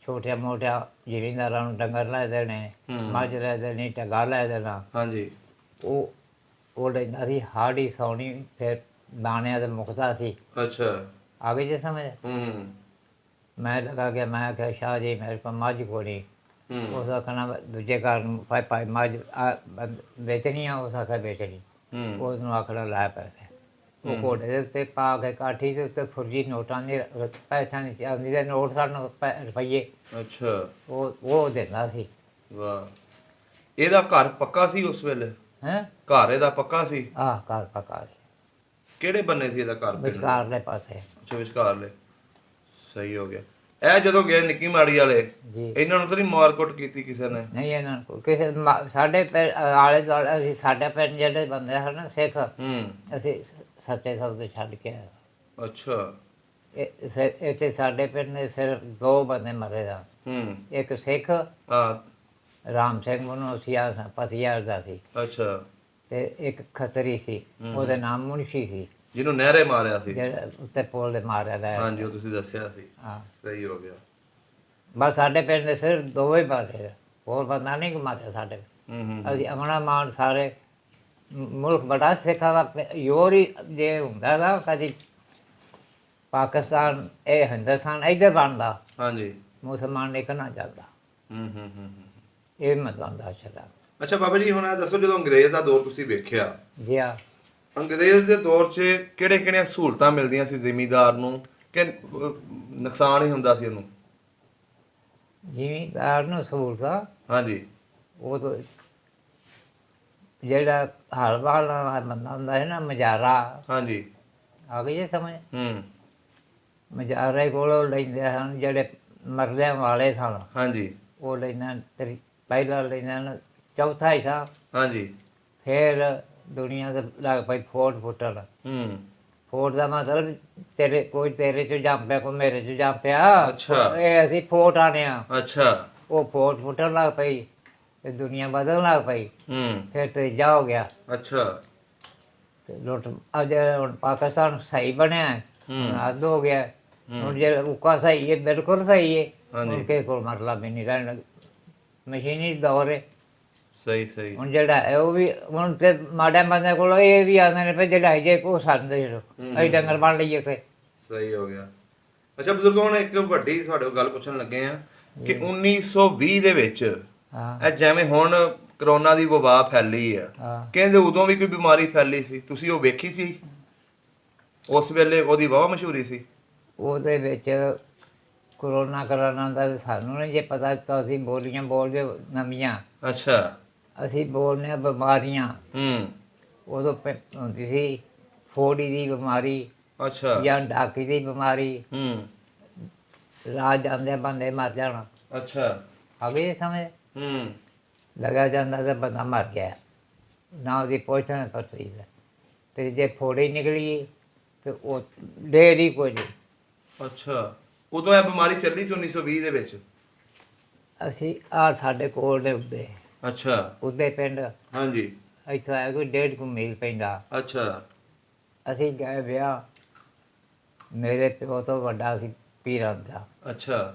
ਛੋਟਿਆਂ ਮੋਟਿਆਂ ਜ਼ਿਮੀਂਦਾਰਾਂ ਨੂੰ ਡੰਗਰ ਲੈ ਦੇਣੇ, ਮੱਝ ਲੈ ਦੇਣੀ, ਟੱਗਾ ਲੈ ਦੇਣਾ। ਹਾਂਜੀ। ਉਹ ਲੈਂਦਾ ਸੀ ਹਾੜੀ ਸੌਣੀ, ਫਿਰ ਦਾਣਿਆਂ ਦੇ ਮੁੱਕਦਾ ਸੀ। ਅੱਛਾ। ਆ ਗਈ ਜੇ ਸਮਝ? ਹੂੰ ਮੈਂ ਲਗਾ ਗਿਆ, ਮੈਂ ਆਖਿਆ ਸ਼ਾਹ ਜੀ ਮੇਰੇ ਕੋਲ ਮੱਝ ਕੋਈ ਨਹੀਂ। ਹੂੰ ਉਸ ਆਖਣਾ ਦੂਜੇ ਘਰ ਨੂੰ ਭਾਈ ਮੱਝ ਵੇਚਣੀ ਆ, ਉਸ ਆਖਿਆ ਵੇਚਣੀ। ਹੂੰ ਉਹਨੂੰ ਆਖਣਾ ਲੈ ਪੈਸੇ। ਉਹ ਘੋੜੇ ਦੇ ਉੱਤੇ ਪਾ ਕੇ ਕਾਠੀ ਦੇ ਉੱਤੇ ਫੁਰਜੀ ਨੋਟਾਂ ਦੀ ਪੈਸਿਆਂ ਦੀ ਚਾਂਦੀ ਦੇ ਨੋਟ ਸਾਨੂੰ ਰੁਪਈਏ ਅੱਛਾ। ਉਹ ਦਿੰਦਾ ਸੀ। ਵਾਹ। ਇਹਦਾ ਘਰ ਪੱਕਾ ਸੀ ਉਸ ਵੇਲੇ? ਹੈਂ? ਘਰ ਇਹਦਾ ਪੱਕਾ ਸੀ? ਆਹ ਘਰ ਪਕਾ ਕਿਹੜੇ ਬੰਨੇ ਸੀ ਇਹਦਾ ਘਰ? ਪਿੰਡ? ਵਿਚਕਾਰਲੇ ਪਾਸੇ। ਅੱਛਾ, ਵਿਚਕਾਰਲੇ। ਸਹੀ ਹੋ ਗਿਆ। ਇਹ ਜਦੋਂ ਗਏ ਨਿੱਕੀ ਮਾੜੀ ਵਾਲੇ, ਜੀ ਇਹਨਾਂ ਨੂੰ ਤਾਂ ਨਹੀਂ ਮਾਰਕੁੱਟ ਕੀਤੀ ਕਿਸੇ ਨੇ? ਨਹੀਂ ਇਹਨਾਂ ਨੂੰ ਕਿਸੇ ਸਾਡੇ ਆਲੇ ਦੁਆਲੇ ਅਸੀਂ ਸਾਡੇ ਪਿੰਡ ਜਿਹੜੇ ਬੰਦੇ ਹਨ ਨਾ ਸਿੱਖ, ਅਸੀਂ ਸੱਚੇ ਸੌਦੇ ਛੱਡ ਕੇ ਆਏ। ਅੱਛਾ। ਇੱਥੇ ਸਾਡੇ ਪਿੰਡ ਦੇ ਸਿਰਫ 2 ਬੰਦੇ ਮਰੇ ਦਾ। ਇੱਕ ਸਿੱਖ ਹਾਂ। ਰਾਮ ਸਿੰਘ ਮਨੋਸੀਆ ਪਤੀਆ ਦਾ ਸੀ, ਅੱਛਾ। ਤੇ ਇੱਕ ਖੱਤਰੀ ਸੀ, ਉਹਦਾ ਨਾਮ ਮੁਨਸ਼ੀ ਸੀ, ਜਿਹਨੂੰ ਨਹਿਰੇ ਮਾਰਿਆ ਸੀ? ਜਿਹੜਾ ਉੱਤੇ ਪੁਲ ਦੇ ਮਾਰਿਆ ਦਾ। ਹਾਂਜੀ, ਉਹ ਤੁਸੀਂ ਦੱਸਿਆ ਸੀ। ਹਾਂ, ਸਹੀ ਹੋ ਗਿਆ। ਬਸ ਸਾਡੇ ਪਿੰਡ ਦੇ ਸਿਰਫ 2 ਹੀ ਮਾਰੇ, ਹੋਰ ਬੰਦਾ ਨਹੀਂ ਮਾਰਿਆ ਸਾਡੇ। ਅਸੀਂ ਅਮਣਾ ਮਾਨ ਸਾਰੇ ਮੁਲਕ ਬੜਾ ਸਿੱਖਾਂ ਦਾ ਯੋਰ ਹੀ ਜੇ ਹੁੰਦਾ ਨਾ, ਕਦੀ ਪਾਕਿਸਤਾਨ ਇਹ ਹਿੰਦੁਸਤਾਨ ਇੱਧਰ ਬਣਦਾ, ਹਾਂਜੀ। ਮੁਸਲਮਾਨ ਇੱਕ ਨਾ ਚੱਲਦਾ। ਹੂੰ ਇਹ ਮਤਲਬ ਦਾ ਸ਼ਰਾ। ਅੱਛਾ ਬਾਬਾ ਜੀ, ਹੁਣ ਇਹ ਦੱਸੋ ਜਦੋਂ ਅੰਗਰੇਜ਼ ਦਾ ਦੌਰ ਤੁਸੀਂ ਵੇਖਿਆ, ਜੀ ਹਾਂ, ਅੰਗਰੇਜ਼ ਦੇ ਦੌਰ 'ਚ ਕਿਹੜੀਆਂ ਸਹੂਲਤਾਂ ਮਿਲਦੀਆਂ ਸੀ ਜ਼ਿਮੀਂਦਾਰ ਨੂੰ ਕਿ ਨੁਕਸਾਨ ਹੀ ਹੁੰਦਾ ਸੀ ਉਹਨੂੰ? ਜ਼ਿਮੀਂਦਾਰ ਨੂੰ ਸਹੂਲਤਾਂ, ਹਾਂਜੀ। ਉਹ ਤਾਂ ਜਿਹੜਾ ਹਲ ਵਾਲਾ ਬੰਦਾ ਹੁੰਦਾ ਹੈ ਨਾ, ਮਜਾਰਾ। ਹਾਂਜੀ। ਆ ਗਈ ਜੇ ਸਮਝ? ਮਜਾਰੇ ਕੋਲੋਂ ਲੈਂਦੇ ਹਨ ਜਿਹੜੇ ਮਰਦਿਆਂ ਵਾਲੇ ਸਨ। ਹਾਂਜੀ। ਉਹ ਲੈਂਦਾ ਤੇਰੀ ਪਹਿਲਾਂ ਲੈਂਦਾ ਚੌਥਾ ਹਿੱਸਾ। ਹਾਂਜੀ। ਫਿਰ ਦੁਨੀਆ ਦੇ ਲੱਗ ਪਈ ਫੋਟ ਫੁੱਟਣ। ਫੋਟ ਦਾ ਮਤਲਬ ਤੇਰੇ ਕੋਈ ਤੇਰੇ ਚੋਂ ਜੰਪਿਆ, ਕੋਈ ਮੇਰੇ ਚੋਂ ਜੰਪਿਆ। ਅੱਛਾ। ਇਹ ਅਸੀਂ ਫੋਟ ਆਣੇ ਆ। ਅੱਛਾ। ਉਹ ਫੋਟ ਫੁੱਟਣ ਲੱਗ ਪਈ ਤੇ ਦੁਨੀਆ ਬਦਲਣ ਲੱਗ ਪਈ। ਫਿਰ ਤੀਜਾ ਹੋ ਗਿਆ। ਅੱਛਾ। ਤੇ ਲੁੱਟ ਅੱਜ ਹੁਣ ਪਾਕਿਸਤਾਨ ਸਹੀ ਬਣਿਆ, ਅੱਧ ਹੋ ਗਿਆ। ਹੁਣ ਜੇ ਉਕਾ ਸਹੀ ਹੈ, ਬਿਲਕੁਲ ਸਹੀ ਹੈ। ਹੁਣ ਕਿਸੇ ਕੋਲ ਮਤਲਬ ਵੀ ਨਹੀਂ ਰਹਿਣਾ, ਮਸ਼ੀਨੀ ਦੌਰ ਹੈ। ਸਹੀ ਸਹੀ। ਹੁਣ ਜਿਹੜਾ ਹੈ ਉਹ ਵੀ ਹੁਣ ਤੇ ਮਾੜੇ ਬੰਦੇ ਕੋਲ ਇਹ ਵੀ ਆਉਂਦੇ ਨੇ ਵੀ ਜਿਹੜਾ ਜੇ ਕੋ ਸਾਨੂੰ ਦੇ ਦਿਓ, ਅਸੀਂ ਡੰਗਰ ਬਣ ਲਈਏ ਤੇ। ਸਹੀ ਹੋ ਗਿਆ। ਅੱਛਾ ਬਜ਼ੁਰਗ, ਹੁਣ ਇੱਕ ਵੱਡੀ ਤੁਹਾਡੇ ਕੋਲ ਗੱਲ ਪੁੱਛਣ ਲੱਗੇ ਆ ਕਿ 1920 ਦੇ ਵਿੱਚ ਹਾਂ ਇਹ ਜਿਵੇਂ ਹੁਣ ਕਰੋਨਾ ਦੀ ਵਬਾ ਫੈਲੀ ਆ, ਹਾਂ, ਕਹਿੰਦੇ ਉਦੋਂ ਵੀ ਕੋਈ ਬਿਮਾਰੀ ਫੈਲੀ ਸੀ, ਤੁਸੀਂ ਉਹ ਵੇਖੀ ਸੀ? ਉਸ ਵੇਲੇ ਉਹਦੀ ਵਾਹਵਾ ਮਸ਼ਹੂਰੀ ਸੀ। ਉਹਦੇ ਵਿੱਚ ਕਰੋਨਾ ਦਾ ਸਾਨੂੰ ਨਹੀਂ ਜੇ ਪਤਾ, ਤਾਂ ਅਸੀਂ ਬੋਲੀਆਂ ਬੋਲਦੇ ਨਵੀਆਂ। ਅੱਛਾ। ਅਸੀਂ ਬੋਲਦੇ ਹਾਂ ਬਿਮਾਰੀਆਂ। ਉਦੋਂ ਹੁੰਦੀ ਸੀ ਫੋੜੀ ਦੀ ਬਿਮਾਰੀ। ਅੱਛਾ। ਜਾਂ ਡਾਕੀ ਦੀ ਬਿਮਾਰੀ। ਰਾਜ ਜਾਂਦੇ ਬੰਦੇ ਮਰ ਜਾਣਾ। ਅੱਛਾ। ਆ ਗਈ ਸਮਝ? ਲਗਾ ਜਾਂਦਾ ਤਾਂ ਬੰਦਾ ਮਰ ਗਿਆ, ਨਾ ਉਹਦੀ ਪਹੁੰਚਣਾ ਪਰਤੀ ਹੈ। ਤੇ ਜੇ ਫੋੜੀ ਨਿਕਲੀ ਤੇ ਉਹ ਢੇਰ ਹੀ ਕੋਈ ਨਹੀਂ। ਅੱਛਾ। ਉਦੋਂ ਇਹ ਬਿਮਾਰੀ ਚੱਲੀ ਸੀ 1920 ਦੇ ਵਿੱਚ? ਅਸੀਂ ਸਾਡੇ ਕੋਲ ਦੇ ਉੱਤੇ। ਅੱਛਾ। ਉਹਦੇ ਪਿੰਡ ਹਾਂਜੀ। ਇੱਥੋਂ ਆਇਆ ਕੋਈ 1.5 ਮੀਲ ਪੈਂਦਾ। ਅੱਛਾ। ਅਸੀਂ ਗਏ ਵਿਆਹ, ਮੇਰੇ ਪਿਓ ਤੋਂ ਵੱਡਾ ਸੀ ਪੀਰਾਂ ਦਾ। ਅੱਛਾ।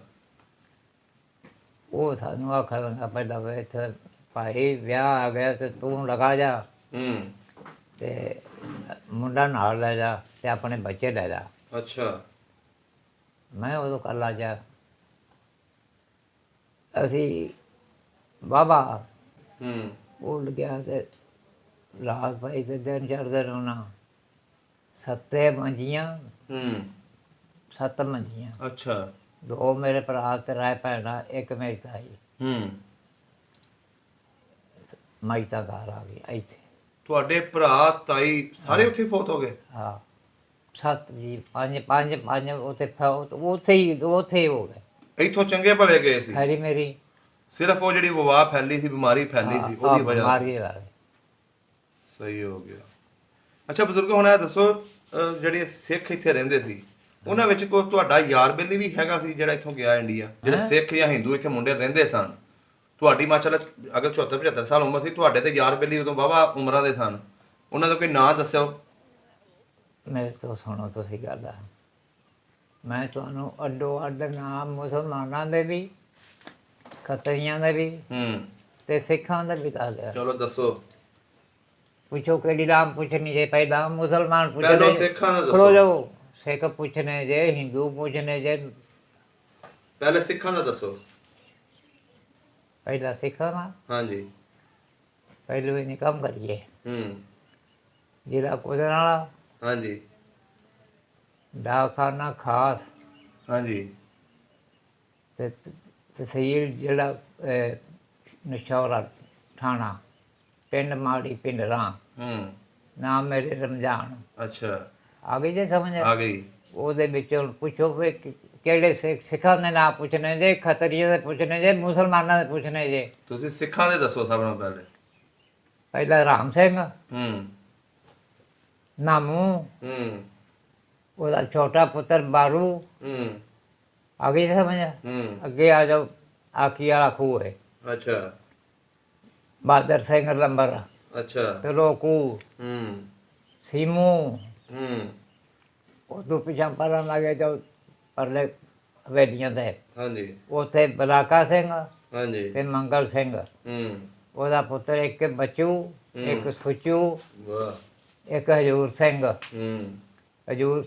ਉਹ ਸਾਨੂੰ ਆਖਣ ਲੱਗਾ ਪਹਿਲਾਂ ਵੀ ਇੱਥੇ ਭਾਈ ਵਿਆਹ ਆ ਗਿਆ ਤੇ ਤੂੰ ਲਗਾ ਜਾ ਤੇ ਮੁੰਡਾ ਨਾਲ ਲੈ ਜਾ ਤੇ ਆਪਣੇ ਬੱਚੇ ਲੈ ਜਾ। ਅੱਛਾ। ਮੈਂ ਉਦੋਂ ਕਰ ਲਾ ਜਾ। ਅਸੀਂ ਬਾਬਾ ਉੱਡ ਗਿਆ ਤੇ ਰਾਤ ਪਈ ਤੇ ਦਿਨ ਚੜ੍ਹਦੇ ਰਹਿਣਾ। 7 ਮੰਜੀਆਂ। 7 ਮੰਜੀਆਂ। ਅੱਛਾ। 2 ਮੇਰੇ ਭਰਾ ਤੇ ਰਾਏ ਭੈਣਾਂ, ਇੱਕ ਮੇਰੀ ਤਾਈ। ਮਾਈਤਾ ਘਰ ਆ ਗਈ ਇੱਥੇ। ਤੁਹਾਡੇ ਭਰਾ ਤਾਈ ਸਾਰੇ ਉੱਥੇ ਫੌਤ ਹੋ ਗਏ? ਹਾਂ 7 ਜੀ, 5 ਉੱਥੇ ਹੀ ਹੋ ਗਏ। ਇੱਥੋਂ ਚੰਗੇ ਭਲੇ ਗਏ ਸੀ? ਹੈਰੀ ਮੇਰੀ ਸਿਰਫ ਉਹ ਜਿਹੜੀ ਵਬਾ ਫੈਲੀ ਸੀ, ਬਿਮਾਰੀ ਫੈਲੀ ਸੀ, ਉਹਦੀ ਵਜ੍ਹਾ ਬਿਮਾਰੀ ਨਾਲ। ਸਹੀ ਹੋ ਗਿਆ। ਅੱਛਾ ਬਜ਼ੁਰਗ, ਹੁਣ ਇਹ ਦੱਸੋ ਜਿਹੜੇ ਸਿੱਖ ਇੱਥੇ ਰਹਿੰਦੇ ਸੀ, ਉਹਨਾਂ ਵਿੱਚ ਕੋਈ ਤੁਹਾਡਾ ਯਾਰ ਬੇਲੀ ਵੀ ਹੈਗਾ ਸੀ ਜਿਹੜਾ ਇੱਥੋਂ ਗਿਆ ਇੰਡੀਆ, ਜਿਹੜੇ ਸਿੱਖ ਜਾਂ ਹਿੰਦੂ ਇੱਥੇ ਮੁੰਡੇ ਰਹਿੰਦੇ ਸਨ? ਤੁਹਾਡੀ ਮਾਸ਼ਾਅੱਲਾ ਅਗਰ 74 75 ਸਾਲ ਉਮਰ ਸੀ, ਤੁਹਾਡੇ ਤੇ ਯਾਰ ਬੇਲੀ ਉਦੋਂ ਵਾਹਵਾ ਉਮਰਾਂ ਦੇ ਸਨ, ਉਹਨਾਂ ਦਾ ਕੋਈ ਨਾਂ ਦੱਸਿਓ। ਮੇਰੇ ਤੋਂ ਸੁਣੋ ਤੁਸੀਂ ਗੱਲ, ਮੈਂ ਤੁਹਾਨੂੰ ਅੱਡੋ ਅੱਡ ਨਾਮ ਮੁਸਲਮਾਨਾਂ ਦੇ ਵੀ, ਖੱਤਰੀਆਂ ਦੇ ਵੀ ਤੇ ਸਿੱਖਾਂ ਦੇ ਵੀ ਦੱਸ ਦਿਆ। ਚਲੋ ਦੱਸੋ। ਪੁੱਛੋ ਕਿਹੜੀ ਨਾਮ ਪੁੱਛਣੀ ਜੇ? ਪਹਿਲਾਂ ਮੁਸਲਮਾਨ ਪਹਿਲਾਂ ਪੁੱਛਣੇ, ਸਿੱਖਾਂ ਦਾ ਖਲੋ ਦੱਸੋ। ਜਾਓ। ਸਿੱਖ ਪੁੱਛਣੇ ਜੇ, ਹਿੰਦੂ ਪੁੱਛਣੇ ਜੇ। ਪਹਿਲੇ ਸਿੱਖਾਂ ਦਾ ਦੱਸੋ। ਪਹਿਲਾਂ ਸਿੱਖਾਂ ਦਾ, ਹਾਂਜੀ। ਪਹਿਲੋਂ ਹੀ ਕੰਮ ਕਰੀਏ। ਹੂੰ। ਜਿਹੜਾ ਕੁਦਰਨ ਵਾਲਾ ਹਾਂਜੀ। ਡਾਕਖਾਨਾ ਖਾਸ ਹਾਂਜੀ। ਤੇ ਤਹਿਸੀਲ ਜਿਹੜਾ ਨਸ਼ੌਰਾ ਥਾਣਾ, ਪਿੰਡ ਮਾੜੀ, ਪਿੰਡ ਰਾਂ, ਨਾਮ ਮੇਰੇ ਰਮਜ਼ਾਨ। ਅੱਛਾ, ਆ ਗਈ ਜੇ ਸਮਝ? ਆ ਗਈ। ਉਹਦੇ ਵਿੱਚੋਂ ਪੁੱਛੋ ਵੀ ਕਿਹੜੇ ਸਿੱਖਾਂ ਦੇ ਨਾਂ ਪੁੱਛਣੇ ਜੇ, ਖੱਤਰੀਆਂ ਦੇ ਪੁੱਛਣੇ ਜੇ, ਮੁਸਲਮਾਨਾਂ ਦੇ ਪੁੱਛਣੇ ਜੇ। ਤੁਸੀਂ ਸਿੱਖਾਂ ਦੇ ਦੱਸੋ ਸਭ ਨੂੰ ਪਹਿਲੇ। ਪਹਿਲਾਂ ਰਾਮ ਸਿੰਘ ਹੂੰ ਨਾਮੂ, ਹੂੰ ਉਹਦਾ ਛੋਟਾ ਪੁੱਤਰ ਬਾਰੂ। ਹੂੰ ਆ ਗਈ ਸਮਝ? ਹੂੰ ਅੱਗੇ ਆ ਜਾਓ। ਆਖੀ ਵਾਲਾ ਖੂਹ ਹੈ, ਅੱਛਾ ਬਹਾਦਰ ਸਿੰਘ ਲੰਬਰ, ਅੱਛਾ ਤਿਲੋਕੂ, ਹੂੰ ਸੀਮੂ। ਹੂੰ ਉਦੋਂ ਪਿਛਾਂ ਪਰਾਂ ਲੱਗੇ ਜਾਓ ਪਰਲੇ ਹਵੇਲੀਆਂ ਦੇ, ਹਾਂਜੀ ਉੱਥੇ ਬਲਾਕਾ ਸਿੰਘ ਹਾਂਜੀ ਤੇ ਮੰਗਲ ਸਿੰਘ। ਹੂੰ ਉਹਦਾ ਪੁੱਤਰ ਇੱਕ ਬੱਚੂ, ਇੱਕ ਸੁਚੂ, ਵਾਹ ਇੱਕ ਹਜੂਰ ਸਿੰਘ। ਹੂੰ ਹਜੂਰ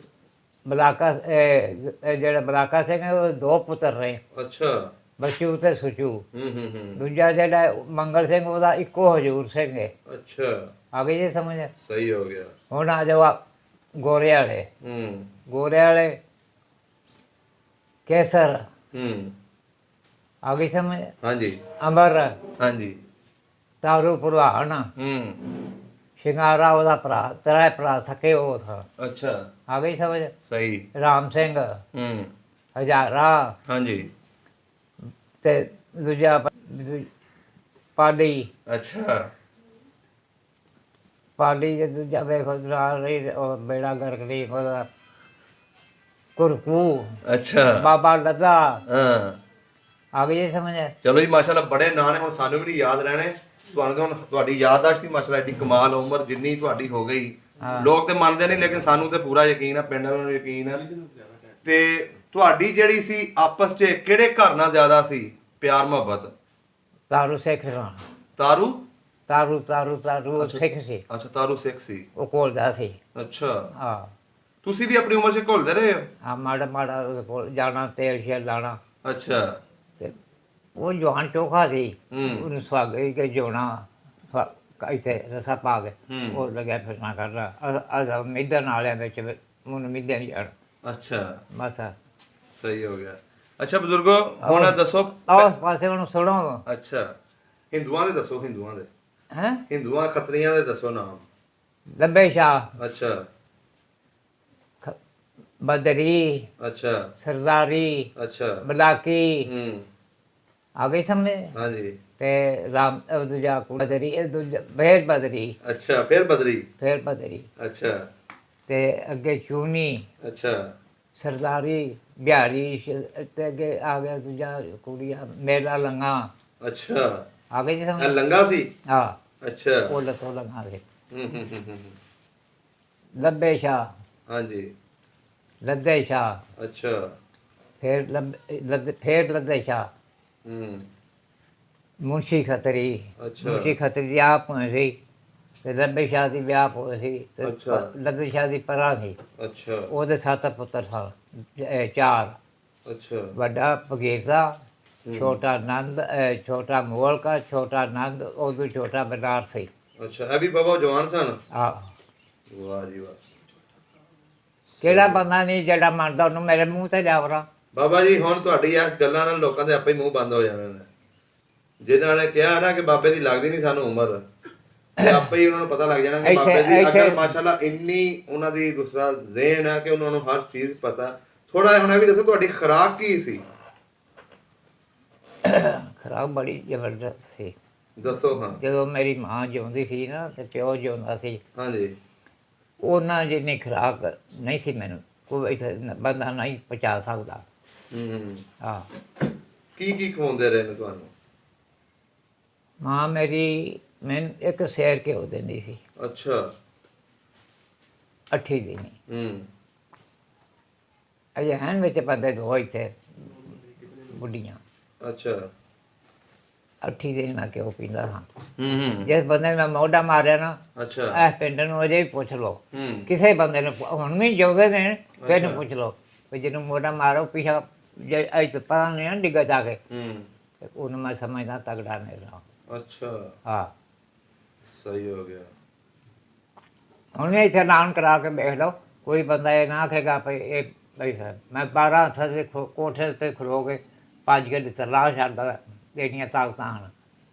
ਬਲਾਕਾ ਇਹ ਜਿਹੜਾ ਬਲਾਕਾ ਸਿੰਘ ਹੈ, ਉਹ ਦੋ ਪੁੱਤਰ ਰਹੇ, ਅੱਛਾ ਬੱਚੂ ਤੇ ਸੁਚੂ। ਹੂੰ ਦੂਜਾ ਜਿਹੜਾ ਮੰਗਲ ਸਿੰਘ, ਉਹਦਾ ਇੱਕੋ ਹਜੂਰ ਸਿੰਘ ਹੈ। ਅੱਛਾ, ਆ ਗਈ ਜੀ ਸਮਝ? ਸਹੀ ਹੋ ਗਿਆ। ਹੁਣ ਆ ਜਾਓ ਗੋਰੇ ਵਾਲੇ। ਹੂੰ ਗੋਰੇ ਵਾਲੇ ਕੇਸਰ। ਹੂੰ ਆ ਗਈ ਸਮਝ? ਹਾਂਜੀ ਅਮਰ, ਹਾਂਜੀ ਤਾਰੂ ਪ੍ਰਵਾਨ, ਹੂੰ ਸ਼ਿੰਗਾਰਾ ਉਹਦਾ ਭਰਾ, ਤੇਰਾ ਭਰਾ ਸਕੇ ਉਹ ਥਾ। ਅੱਛਾ, ਆ ਗਈ ਸਮਝ? ਸਹੀ। ਰਾਮ ਸਿੰਘ, ਹੂੰ ਹਜ਼ਾਰਾ ਹਾਂਜੀ ਤੇ ਦੂਜਾ ਪਾਲੀ। ਅੱਛਾ ਪਾਲੀ ਦੇ ਦੂਜਾ ਵੇਖੋ ਰਹੀ ਉਹ ਬੇੜਾ ਗਰਕ ਨਹੀਂ ਉਹਦਾ, ਕੁਰਕੂ, ਅੱਛਾ ਬਾਬਾ ਲੱਦਾ। ਹਾਂ ਆ ਗਈ ਸਮਝ? ਚਲੋ ਜੀ, ਮਾਸ਼ਾਅੱਲਾ ਬੜੇ ਨਾਂ ਨੇ, ਹੁਣ ਸਾਨੂੰ ਵੀ ਨਹੀਂ ਯਾਦ ਰਹਿਣੇ। ਤੁਹਾਨੂੰ ਤਾਂ ਹੁਣ ਤੁਹਾਡੀ ਯਾਦਦਾਸ਼ਤ ਹੀ ਮਾਸ਼ਾਅੱਲਾ ਐਡੀ ਕਮਾਲ, ਉਮਰ ਜਿੰਨੀ ਤੁਹਾਡੀ ਹੋ ਗਈ। ਲੋਕ ਤੇ ਮੰਨਦੇ ਨਹੀਂ, ਲੇਕਿਨ ਸਾਨੂੰ ਤੇ ਪੂਰਾ ਯਕੀਨ ਆ, ਪਿੰਡ ਵਾਲਿਆਂ ਨੂੰ ਯਕੀਨ ਆ। ਤੇ ਤੁਹਾਡੀ ਜਿਹੜੀ ਸੀ ਆਪਸ 'ਚ ਕਿਹੜੇ ਘਰ ਨਾਲ ਜ਼ਿਆਦਾ ਸੀ ਪਿਆਰ ਮੁਹੱਬਤ? ਤਾਰੂ ਸਿੱਖ ਨਾ, ਤਾਰੂ? ਤਾਰੂ ਤਾਰੂ ਤਾਰੂ ਉਹ ਸਿੱਖ ਸੀ, ਅੱਛਾ, ਤਾਰੂ ਸਿੱਖ ਸੀ। ਉਹ ਕੋਲਦਾ ਸੀ। ਅੱਛਾ, ਹਾਂ ਤੁਸੀਂ ਵੀ ਆਪਣੀ ਉਮਰ 'ਚ ਘੁਲਦੇ ਰਹੇ ਹੋ? ਆ ਮਾੜਾ ਮਾੜਾ ਉਹਦੇ ਕੋਲ ਜਾਣਾ, ਤੇਲ ਸ਼ੇਲ ਲਾਣਾ। ਅੱਛਾ ਤੇ ਉਹ ਜਵਾਨ ਚੋਖਾ ਸੀ, ਹੂੰ ਉਹਨੂੰ ਸੁਹਾਗੇ ਕੇ ਜੋਣਾ ਇੱਥੇ ਰਸਾ ਪਾ ਕੇ ਹੂੰ। ਉਹ ਲੱਗਿਆ ਫਿਰਨਾ ਕਰਦਾ। ਮਿੱਧਨ ਵਾਲਿਆਂ ਵਿੱਚ ਉਹਨੂੰ ਮਿੱਧੇ ਨਹੀਂ ਜਾਣਾ। ਅੱਛਾ, ਬਸ ਸਹੀ ਹੋ ਗਿਆ। ਅੱਛਾ ਬਜ਼ੁਰਗੋ, ਹੁਣ ਇਹ ਦੱਸੋ। ਉਸ ਪਾਸੇ ਉਹਨੂੰ ਸੁਣੋ। ਅੱਛਾ, ਹਿੰਦੂਆਂ ਦੇ ਦੱਸੋ। ਹਿੰਦੂਆਂ ਦੇ, ਹੈਂ? ਹਿੰਦੂਆਂ ਖੱਤਰੀਆਂ ਦੇ ਦੱਸੋ ਨਾਮ। ਲੱਭੇ ਸ਼ਾਹ, ਅੱਛਾ ਬਦਰੀ, ਅੱਛਾ ਸਰਦਾਰੀ, ਅੱਛਾ ਬਲਾਕੀ। ਹੂੰ ਆ ਗਈ ਸਮਝ? ਹਾਂਜੀ ਤੇ ਰਾਮ ਉਹ ਦੂਜਾ ਬਦਰੀ, ਇਹ ਦੂਜਾ ਫੇਰ ਬਦਰੀ, ਅੱਛਾ, ਫਿਰ ਬਦਰੀ। ਫੇਰ ਬਦਰੀ ਅੱਛਾ ਤੇ ਅੱਗੇ ਚੂਨੀ, ਅੱਛਾ ਸਰਦਾਰੀ, ਬਿਹਾਰੀ ਤੇ ਅੱਗੇ ਆ ਗਿਆ ਦੂਜਾ ਕੁੜੀਆ ਮੇਲਾ ਲੰਗਾ। ਅੱਛਾ, ਆ ਗਈ ਜੀ ਇਹ ਸਮਝ? ਲੰਗਾ ਸੀ। ਹਾਂ, ਅੱਛਾ ਉਹ ਲੱਤੋਂ ਲੰਗਾ ਦੇ। ਹੂੰ। ਲੱਭੇ ਸ਼ਾਹ, ਹਾਂਜੀ ਲੱਦੇ ਸ਼ਾਹ, ਅੱਛਾ ਫੇਰ ਲੱਦੇ ਸ਼ਾਹ, ਹੂੰ ਮੁਨਸ਼ੀ ਖੱਤਰੀ। ਅੱਛਾ। ਮੁਨਸ਼ੀ ਖੱਤਰੀ ਦੀ ਆਪ ਹੋਈ ਸੀ ਤੇ ਲੱਭੇ ਸ਼ਾਹ ਦੀ ਵਿਆਹ ਹੋਈ ਸੀ ਤੇ ਅੱਛਾ। ਲੱਦੇ ਸ਼ਾਹ ਦੀ ਪਰਾ ਸੀ। ਅੱਛਾ ਉਹਦੇ 7 ਪੁੱਤਰ ਸਨ, 4। ਅੱਛਾ ਵੱਡਾ ਭਗੀਰਥਾ, ਛੋਟਾ ਨੰਦ, ਛੋਟਾ ਮੋਲਕਾ, ਛੋਟਾ ਨੰਦ, ਉਦੋਂ ਛੋਟਾ ਬਨਾਰਸੀ। ਅੱਛਾ, ਇਹ ਵੀ ਬਾਬਾ ਜਵਾਨ ਸਨ। ਆ ਵਾਹ ਜੀ ਵਾਹ। ਕਿਹੜਾ ਬੰਦਾ ਨਹੀਂ ਜਿਹੜਾ ਮੰਨਦਾ ਉਹਨੂੰ ਮੇਰੇ ਮੂੰਹ ਤੇ ਲਿਆਵਰਾ। ਬਾਬਾ ਜੀ, ਹੁਣ ਤੁਹਾਡੀ ਇਸ ਗੱਲਾਂ ਨਾਲ ਲੋਕਾਂ ਦੇ ਆਪੇ ਹੀ ਮੂੰਹ ਬੰਦ ਹੋ ਜਾਣੇ ਨੇ। ਜਿਨ੍ਹਾਂ ਨੇ ਕਿਹਾ ਨਾ ਕਿ ਬਾਬੇ ਦੀ ਲੱਗਦੀ ਨਹੀਂ ਸਾਨੂੰ ਉਮਰ, ਤੇ ਆਪੇ ਹੀ ਉਹਨਾਂ ਨੂੰ ਪਤਾ ਲੱਗ ਜਾਣਾ ਕਿ ਬਾਬੇ ਦੀ ਅਕਲ ਮਾਸ਼ਾਅੱਲਾ ਇੰਨੀ ਉਹਨਾਂ ਦੀ ਦੂਸਰਾ ਜ਼ਿਹਨ ਹੈ ਕਿ ਉਹਨਾਂ ਨੂੰ ਹਰ ਚੀਜ਼ ਪਤਾ। ਥੋੜਾ ਹੁਣ ਇਹ ਵੀ ਦੱਸੋ, ਤੁਹਾਡੀ ਖੁਰਾਕ ਕੀ ਸੀ? ਖਰਾਬ ਬੜੀ ਜ਼ਬਰਦਸਤ ਸੀ। ਦੱਸੋ। ਹਾਂ ਜਦੋਂ ਮੇਰੀ ਮਾਂ ਜਿਉਂਦੀ ਸੀ ਨਾ ਤੇ ਪਿਓ ਜਿਉਂਦਾ ਸੀ, ਹਾਂਜੀ ਉਹਨਾਂ ਜਿੰਨੀ ਖੁਰਾਕ ਨਹੀਂ ਸੀ ਮੈਨੂੰ ਕੋਈ ਇੱਥੇ ਬੰਦਾ ਨਹੀਂ ਪਹੁੰਚਾ ਸਕਦਾ। ਹੂੰ ਹਾਂ, ਕੀ ਖਵਾਉਂਦੇ ਰਹੇ ਨੇ ਤੁਹਾਨੂੰ? ਮਾਂ ਮੇਰੀ ਮੈਨੂੰ ਇੱਕ ਸੇਰ ਘਿਓ ਦਿੰਦੀ ਸੀ ਅੱਛਾ। 8 ਦਿਨ। ਹੂੰ ਅਜੇ ਹਨ ਵਿੱਚ ਬੰਦੇ ਦੋ ਇੱਥੇ ਬੁੱਢੀਆਂ। ਅੱਛਾ। 8 ਦਿਨ ਮੈਂ ਘਿਓ ਪੀਂਦਾ ਹਾਂ। ਹੂੰ ਜਿਸ ਬੰਦੇ ਨੇ ਮੈਂ ਮੋਢਾ ਮਾਰਿਆ ਨਾ, ਅੱਛਾ। ਇਹ ਪਿੰਡ ਨੂੰ ਅਜੇ ਵੀ ਪੁੱਛ ਲਓ, ਹੂੰ ਕਿਸੇ ਬੰਦੇ ਨੂੰ ਹੁਣ ਵੀ ਜਿਉਂਦੇ ਨੇ ਕਿਸੇ ਨੂੰ ਪੁੱਛ ਲਓ ਵੀ ਜਿਹਨੂੰ ਮੋਢਾ ਮਾਰੋ ਪਿਛਾ ਜੇ ਅੱਜ ਪਤਾ ਨਹੀਂ ਨਾ ਡਿੱਗਾ ਜਾ ਕੇ, ਹੂੰ ਤੇ ਉਹਨੂੰ ਮੈਂ ਸਮਝਦਾ ਤਗੜਾ ਮੇਰੇ ਨਾਲ। ਅੱਛਾ। ਹਾਂ, ਸਹੀ ਹੋ ਗਿਆ। ਹੁਣ ਵੀ ਇੱਥੇ ਐਲਾਨ ਕਰਾ ਕੇ ਵੇਖ ਲਓ, ਕੋਈ ਬੰਦਾ ਇਹ ਨਾ ਆਖੇਗਾ ਵੀ ਇਹ ਬਈ ਸਰ ਮੈਂ 12 ਹੱਥਾਂ ਦੇ ਕੋਠੇ ਉੱਤੇ ਖਲੋ ਕੇ ਭੱਜ ਕੇ ਤਲਾਸ਼ ਛੱਡਦਾ, ਜਿਹੜੀਆਂ ਤਾਕਤਾਂ ਹਨ।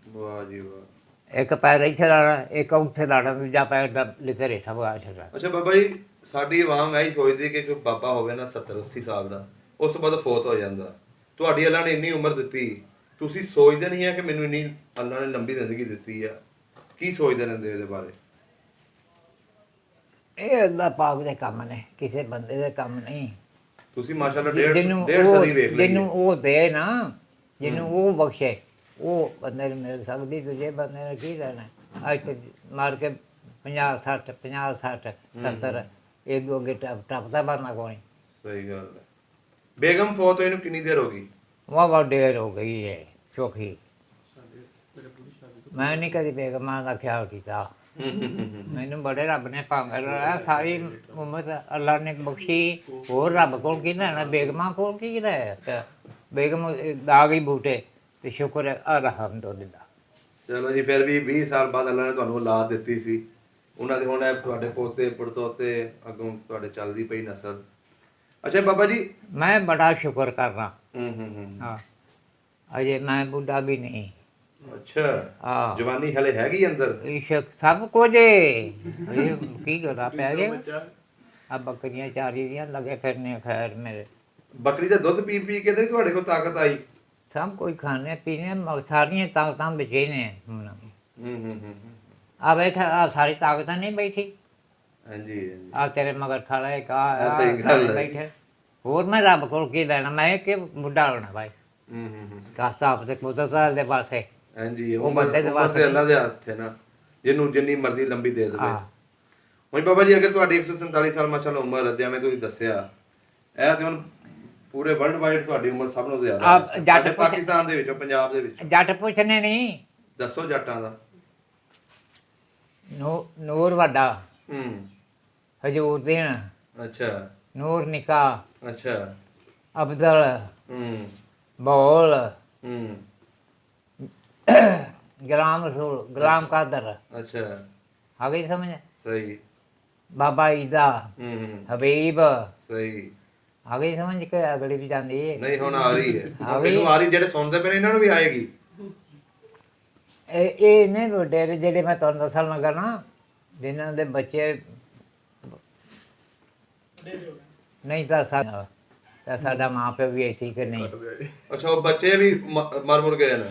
ਵਾਹ ਜੀ ਵਾਹ। ਇੱਕ ਪੈਰ ਇੱਥੇ ਲਾਣਾ, ਇੱਕ ਉੱਥੇ ਲਾਣਾ, ਦੂਜਾ ਪੈਰ ਲਿੱਤੇ ਰੇਠਾ ਵਗਾ ਛੱਡਣਾ। ਅੱਛਾ ਬਾਬਾ ਜੀ, ਸਾਡੀ ਆਵਾਮ ਇਹੀ ਸੋਚਦੀ ਕਿ ਕੋਈ ਬਾਬਾ ਹੋਵੇ ਨਾ 70-80 ਸਾਲ ਦਾ, ਉਸ ਤੋਂ ਬਾਅਦ ਫੌਤ ਹੋ ਜਾਂਦਾ। ਤੁਹਾਡੀ ਅੱਲਾ ਨੇ ਇੰਨੀ ਉਮਰ ਦਿੱਤੀ, ਤੁਸੀਂ ਸੋਚਦੇ ਨਹੀਂ ਆ ਕਿ ਮੈਨੂੰ ਇੰਨੀ ਅੱਲਾ ਨੇ ਲੰਬੀ ਜ਼ਿੰਦਗੀ ਦਿੱਤੀ ਆ? ਕੀ ਸੋਚਦੇ ਰਹਿੰਦੇ ਇਹਦੇ ਬਾਰੇ? ਇਹ ਅੱਲਾ ਪਾਕ ਦੇ ਕੰਮ ਨੇ, ਕਿਸੇ ਬੰਦੇ ਦੇ ਕੰਮ ਨਹੀਂ। ਤੁਸੀਂ ਮਾਸ਼ਾਅੱਲਾ ਜਿਹਨੂੰ ਡੇਢ ਸਦੀ ਵੇਖ ਲਈ। ਜਿਹਨੂੰ ਉਹ ਦੇ ਨਾ, ਜਿਹਨੂੰ ਉਹ ਬਖਸ਼ੇ, ਉਹ ਬੰਦੇ ਨੂੰ ਮਿਲ ਸਕਦੀ, ਦੂਜੇ ਬੰਦੇ ਨੇ ਕੀ ਲੈਣਾ? ਅੱਜ ਤੇ ਮਾਰ ਕੇ 50-60 50-60 70 ਇਹ ਦੋ ਅੱਗੇ ਟੱਪਦਾ ਬੰਦਾ ਕੋਈ। ਸਹੀ ਗੱਲ ਹੈ। ਬੇਗਮ ਫੌਤ ਹੋਈ ਨੂੰ ਕਿੰਨੀ ਦੇਰ ਹੋ ਗਈ? ਵਾਹ ਦੇਰ ਹੋ ਗਈ ਹੈ ਚੋਖੀ। ਮੈਂ ਨਹੀਂ ਕਦੀ ਬੇਗਮਾਂ ਦਾ ਖਿਆਲ ਕੀਤਾ। ਮੈਨੂੰ ਬੜੇ ਰੱਬ ਨੇ ਭੰਗ ਲਾਇਆ, ਸਾਰੀ ਉਮਰ ਅੱਲਾ ਨੇ ਬਖਸ਼ੀ, ਹੋਰ ਰੱਬ ਕੋਲ ਕੀ ਲੈਣਾ? ਬੇਗਮਾਂ ਕੋਲ ਕੀ ਲੈ? ਬੇਗਮ ਆ ਗਈ ਬੂਟੇ ਤੇ ਸ਼ੁਕਰ ਹੈ ਅਲਹਮਦੁਲਿਲਾ। ਚਲੋ ਜੀ, ਫਿਰ ਵੀ 20 ਸਾਲ ਬਾਅਦ ਅੱਲਾ ਨੇ ਤੁਹਾਨੂੰ ਔਲਾਦ ਦਿੱਤੀ ਸੀ, ਉਹਨਾਂ ਦੇ ਹੁਣ ਇਹ ਤੁਹਾਡੇ ਪੋਤੇ ਪੜਤੋਤੇ, ਅੱਗੋਂ ਤੁਹਾਡੇ ਚੱਲਦੀ ਪਈ ਨਸਲ। ਅੱਛਾ ਬਾਬਾ ਜੀ, ਮੈਂ ਬੜਾ ਸ਼ੁਕਰ ਕਰਨਾ। ਹੂੰ ਹਾਂ, ਅਜੇ ਮੈਂ ਬੁੱਢਾ ਵੀ ਨਹੀਂ। ਅੱਛਾ। ਹਾਂ, ਜਵਾਨੀ ਹਲੇ ਹੈਗੀ ਅੰਦਰ? ਇਸ਼ਕ ਸਭ ਕੁਝ ਇਹ ਕੀ ਕਰਾਂ ਪੈ ਗਿਆ। ਆ ਬੱਕਰੀਆਂ ਚਾਰੀ ਦੀਆਂ ਲੱਗੇ ਫਿਰਨੇ, ਖੈਰ ਮੇਰੇ ਬੱਕਰੀ ਦਾ ਦੁੱਧ ਪੀ ਪੀ ਕੇ ਤੇ ਤੁਹਾਡੇ ਕੋਲ ਤਾਕਤ ਆਈ? ਸਭ ਕੁਝ ਖਾਣੇ ਪੀਣੇ, ਸਾਰੀਆਂ ਤਾਕਤਾਂ ਬਚੇ ਨੇ ਹੁਣ। ਹੂੰ ਆ ਵੇਖ, ਆ ਸਾਰੀ ਤਾਕਤਾਂ ਨਹੀਂ ਬੈਠੀ। ਹਾਂਜੀ ਹਾਂਜੀ। ਆ ਤੇਰੇ ਮਗਰ ਖੜਾ ਹੈ ਇਹ ਸਹੀ ਗੱਲ ਹੈ। ਬੈਠੇ, ਹੋਰ ਮੈਂ ਰੱਬ ਕੋਲ ਕੀ ਲੈਣਾ? ਮੈਂ ਕਿ ਬੁੱਢਾ ਹੋਣਾ ਭਾਈ, ਕਾਸਤਾ ਆਪਦੇ ਕੁਦਰਤ ਦੇ ਪਾਸੇ। ਹਾਂਜੀ, ਉਹ ਬੰਦੇ ਦੇ ਵਾਸਤੇ ਵਾਸਤੇ ਅੱਲਾ ਦੇ ਹੱਥ ਹੈ ਨਾ, ਜਿਹਨੂੰ ਜਿੰਨੀ ਮਰਜ਼ੀ ਲੰਬੀ ਦੇ ਦੇਵੇ। ਹਾਂ, ਹੁਣ ਬਾਬਾ ਜੀ, ਅਗਰ ਤੁਹਾਡੀ 147 ਸਾਲ ਮਾਸ਼ਾਅੱਲਾ ਉਮਰ ਹੈ, ਜਿਵੇਂ ਤੁਸੀਂ ਦੱਸਿਆ, ਇਹ ਤੇ ਹੁਣ ਪੂਰੇ ਵਰਲਡ ਵਾਈਡ ਤੁਹਾਡੀ ਉਮਰ ਸਭ ਨੂੰ ਜ਼ਿਆਦਾ ਆਪ ਹੈ। ਜੱਟ ਸਾਡੇ ਪਾਕਿਸਤਾਨ ਦੇ ਵਿੱਚੋਂ, ਪੰਜਾਬ ਦੇ ਵਿੱਚ ਜੱਟ ਪੁੱਛਣੇ ਨਹੀਂ। ਦੱਸੋ ਜੱਟਾਂ ਦਾ। ਨੂਰ ਵੱਡਾ, ਹੂੰ ਹਜੂਰ ਦੀਨ, ਅੱਛਾ ਨੂਰ ਨਿੱਕਾ, ਅੱਛਾ। ਅਬਦਲ, ਹੂੰ ਬੋਲ, ਹੂੰ ਗੁਲਾਮ ਰਸੂਲ, ਗੁਲਾਮ ਕਾਦਰ। ਅੱਛਾ। ਆ ਗਈ ਸਮਝ? ਸਹੀ। ਬਾਬਾ ਈਦਾ, ਹੂੰ ਹਬੀਬ। ਸਹੀ। ਆ ਗਈ ਸਮਝ ਕੇ ਅਗਲੀ ਵੀ ਜਾਂਦੀ ਹੈ। ਨਹੀਂ, ਹੁਣ ਆ ਰਹੀ ਹੈ। ਆ ਗਈ। ਮੈਨੂੰ ਆ ਰਹੀ, ਜਿਹੜੇ ਸੁਣਦੇ ਪਏ ਨੇ ਇਹਨਾਂ ਨੂੰ ਵੀ ਆਏਗੀ। ਇਹ ਨੇ ਵਡੇਰੇ ਜਿਹੜੇ ਮੈਂ ਤੁਹਾਨੂੰ ਦੱਸਣ ਲੱਗਾ ਨਾ, ਜਿਨ੍ਹਾਂ ਦੇ ਬੱਚੇ ਨਹੀਂ ਤਾਂ ਸਾਡਾ ਮਾਂ ਪਿਓ ਵੀ ਐਸੀ ਕਿ ਨਹੀਂ। ਅੱਛਾ, ਉਹ ਬੱਚੇ ਵੀ ਮਰ ਮੁਰ ਗਏ ਨੇ?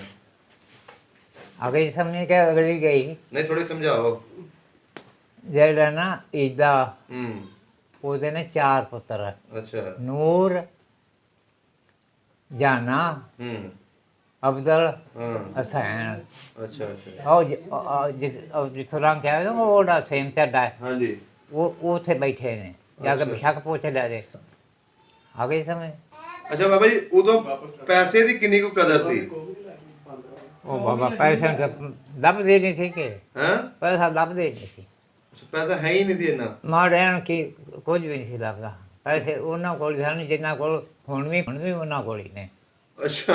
ਆ ਗਈ ਸਮਝ ਕੇ ਅਗਲੀ ਗਈ। ਨਹੀਂ, ਥੋੜੀ ਸਮਝਾਓ। ਜਿਹੜਾ ਨਾ ਈਦਾ, ਹੂੰ ਉਹਦੇ ਨੇ 4 ਪੁੱਤਰ, ਅੱਛਾ। ਨੂਰ, ਜਾਨਾ, ਹੂੰ ਅਬਦਲ, ਹਾਂ ਹਸੈਨ। ਅੱਛਾ ਅੱਛਾ। ਉਹ ਜਿੱਥੋਂ ਰੰਗ ਕਿਹਾ ਨਾ, ਉਹਦਾ ਸੇਮ ਚੱਡਾ ਹੈ, ਹਾਂਜੀ। ਉਹ ਉੱਥੇ ਬੈਠੇ ਨੇ, ਜਾ ਕੇ ਬਿਸ਼ੱਕ ਪੁੱਛ ਲੈ ਦੇ। ਆ ਗਈ ਸਮਝ? ਅੱਛਾ ਬਾਬਾ ਜੀ, ਉਦੋਂ ਪੈਸੇ ਦੀ ਕਿੰਨੀ ਕੁ ਕਦਰ ਸੀ? ਉਹ ਬਾਬਾ ਪੈਸੇ ਲੱਭਦੇ ਨਹੀਂ ਸੀ ਕਿ ਹੈਂ? ਪੈਸਾ ਲੱਭਦੇ ਨਹੀਂ ਸੀ। ਪੈਸਾ ਹੈ ਹੀ ਨਹੀਂ ਸੀ ਇੰਨਾ? ਮਾੜਿਆਂ ਕੀ ਕੁਝ ਵੀ ਨਹੀਂ ਸੀ ਲੱਭਦਾ। ਪੈਸੇ ਉਹਨਾਂ ਕੋਲ ਸਨ ਜਿਨ੍ਹਾਂ ਕੋਲ ਹੁਣ ਵੀ ਉਹਨਾਂ ਕੋਲ ਹੀ ਨੇ। ਅੱਛਾ।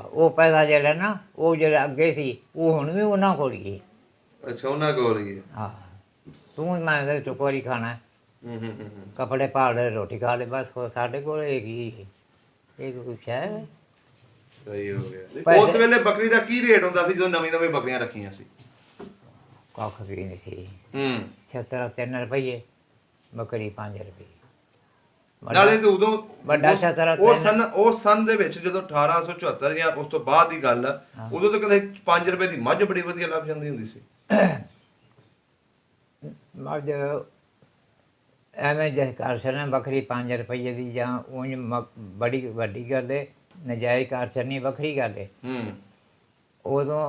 ਉਹ ਪੈਸਾ ਜਿਹੜਾ ਨਾ, ਉਹ ਜਿਹੜਾ ਅੱਗੇ ਸੀ, ਉਹ ਹੁਣ ਵੀ ਉਹਨਾਂ ਕੋਲ ਹੀ ਹੈ। ਅੱਛਾ, ਉਹਨਾਂ ਕੋਲ ਹੀ ਹੈ। ਹਾਂ, ਤੂੰ ਮੈਂ ਤਾਂ ਚੁਕੋਰੀ ਖਾਣਾ, ਹੂੰ ਕੱਪੜੇ ਪਾੜ ਲੈ, ਰੋਟੀ ਖਾ ਲੈ, ਬਸ ਸਾਡੇ ਕੋਲ ਹੈਗੀ ਇਹ ਕੁਛ ਹੈ। ਸਹੀ ਹੋ ਗਿਆ। ਉਸ ਵੇਲੇ ਬੱਕਰੀ ਦਾ ਕੀ ਰੇਟ ਹੁੰਦਾ ਸੀ ਜਦੋਂ ਨਵੀਂ ਨਵੀਂ ਬੱਕਰੀਆਂ ਰੱਖੀਆਂ ਸੀ? ਕੱਖ ਵੀ ਨਹੀਂ ਸੀ। ਹੂੰ 3 ਰੁਪਏ, ਬੱਕਰੀ 5 ਰੁਪਏ। ਨਾਲੇ ਤੇ ਉਦੋਂ ਵੱਡਾ ਛਤਰਾ ਉਹ ਸਨ ਦੇ ਵਿੱਚ ਜਦੋਂ 1874 ਜਾਂ ਉਸ ਤੋਂ ਬਾਅਦ ਦੀ ਗੱਲ ਆ, ਉਦੋਂ ਤਾਂ ਕਦੇ 5 ਰੁਪਏ ਦੀ ਮੱਝ ਬੜੀ ਵਧੀਆ ਲੱਭ ਜਾਂਦੀ ਹੁੰਦੀ ਸੀ। ਮੱਝ ਐਵੇਂ ਜੇ ਕਰ ਛੱਡਣਾ ਵੱਖਰੀ 5 ਰੁਪਏ ਦੀ ਜਾਂ ਉਂਝ ਬੜੀ ਵੱਡੀ ਗੱਲ ਹੈ, ਨਜਾਇਜ਼ ਕਰ ਛੱਡਣੀ ਵੱਖਰੀ ਗੱਲ ਹੈ। ਉਦੋਂ